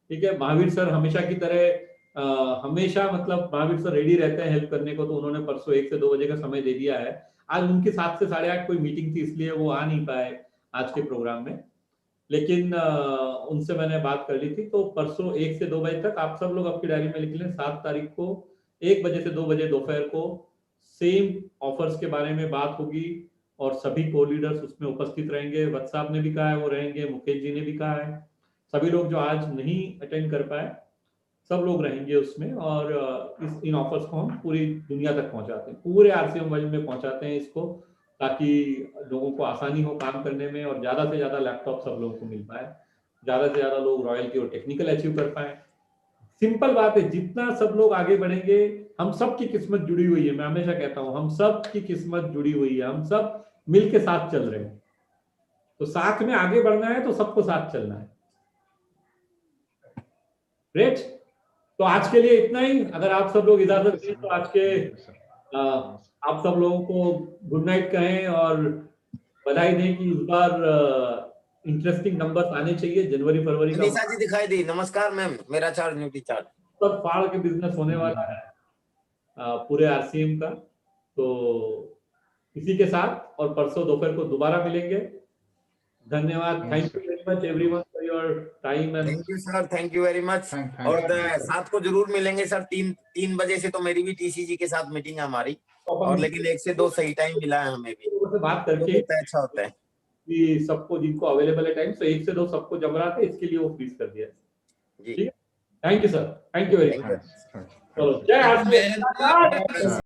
ठीक है, महावीर सर हमेशा की तरह हमेशा मतलब महावीर सर रेडी रहते हैं हेल्प करने को, तो उन्होंने परसों 1 से 2 बजे का समय दे दिया है। आज उनकी 7 से 8:30 कोई मीटिंग थी, इसलिए वो आ नहीं पाए आज के प्रोग्राम में, लेकिन उनसे मैंने बात कर ली थी। तो परसों 1 से 2 बजे तक आप सब लोग अपनी डायरी में लिख लें, 7 तारीख को 1 बजे से 2 बजे दोपहर को सेम ऑफर्स के बारे में बात होगी, और सभी को लीडर्स उसमें उपस्थित रहेंगे। वत्स साहब ने भी कहा है वो रहेंगे, मुकेश जी ने भी कहा है, सभी लोग जो आज नहीं अटेंड कर पाए सब लोग रहेंगे उसमें। और इन ऑफर्स को हम पूरी दुनिया तक पहुंचाते हैं, पूरे आरसीएम वर्ल्ड में पहुंचाते हैं इसको, ताकि लोगों को आसानी हो काम करने में, और ज्यादा से ज्यादा लैपटॉप सब लोगों को मिल पाए, ज्यादा से ज्यादा लोग रॉयल्टी और टेक्निकल अचीव कर पाए। सिंपल बात है, जितना सब लोग आगे बढ़ेंगे, हम सब की किस्मत जुड़ी हुई है। मैं हमेशा कहता हूं हम सब की किस्मत जुड़ी हुई है, हम सब मिल के साथ चल रहे हैं। तो साथ में आगे बढ़ना है तो सबको साथ चलना है। ग्रेट, तो आज के लिए इतना ही। अगर आप सब लोग इजाजत दें तो आज के आप सब लोगों को गुड नाइट कहें और बधाई दें कि इस बार इंटरेस्टिंग नंबर्स आने चाहिए। जनवरी फरवरी का मनीषा जी दिखाई दी। नमस्कार मैम, मेरा चार्ज न्यूट्री चार्ज। सब फाड़ के बिजनेस होने वाला है पूरे आरसीएम का। तो इसी के साथ और परसों दोपहर को दोबारा मिलेंगे। धन्यवाद। Thank you very much everyone for your time and thank you sir, thank you very much. और साथ को जरूर मिलेंगे सर। 3 बजे से तो मेरी भी टीसीजी के साथ मीटिंग है हमारी, और लेकिन 1 से 2 सही टाइम मिला है हमें भी, बात करके अच्छा होता है कि सबको जिनको अवेलेबल है टाइम, तो 1 से 2 सबको जम रहा था, इसके लिए वो फ्रीज कर दिया। जी, ठीक है, thank you sir, thank you very much. चलो, जय आरसीएम।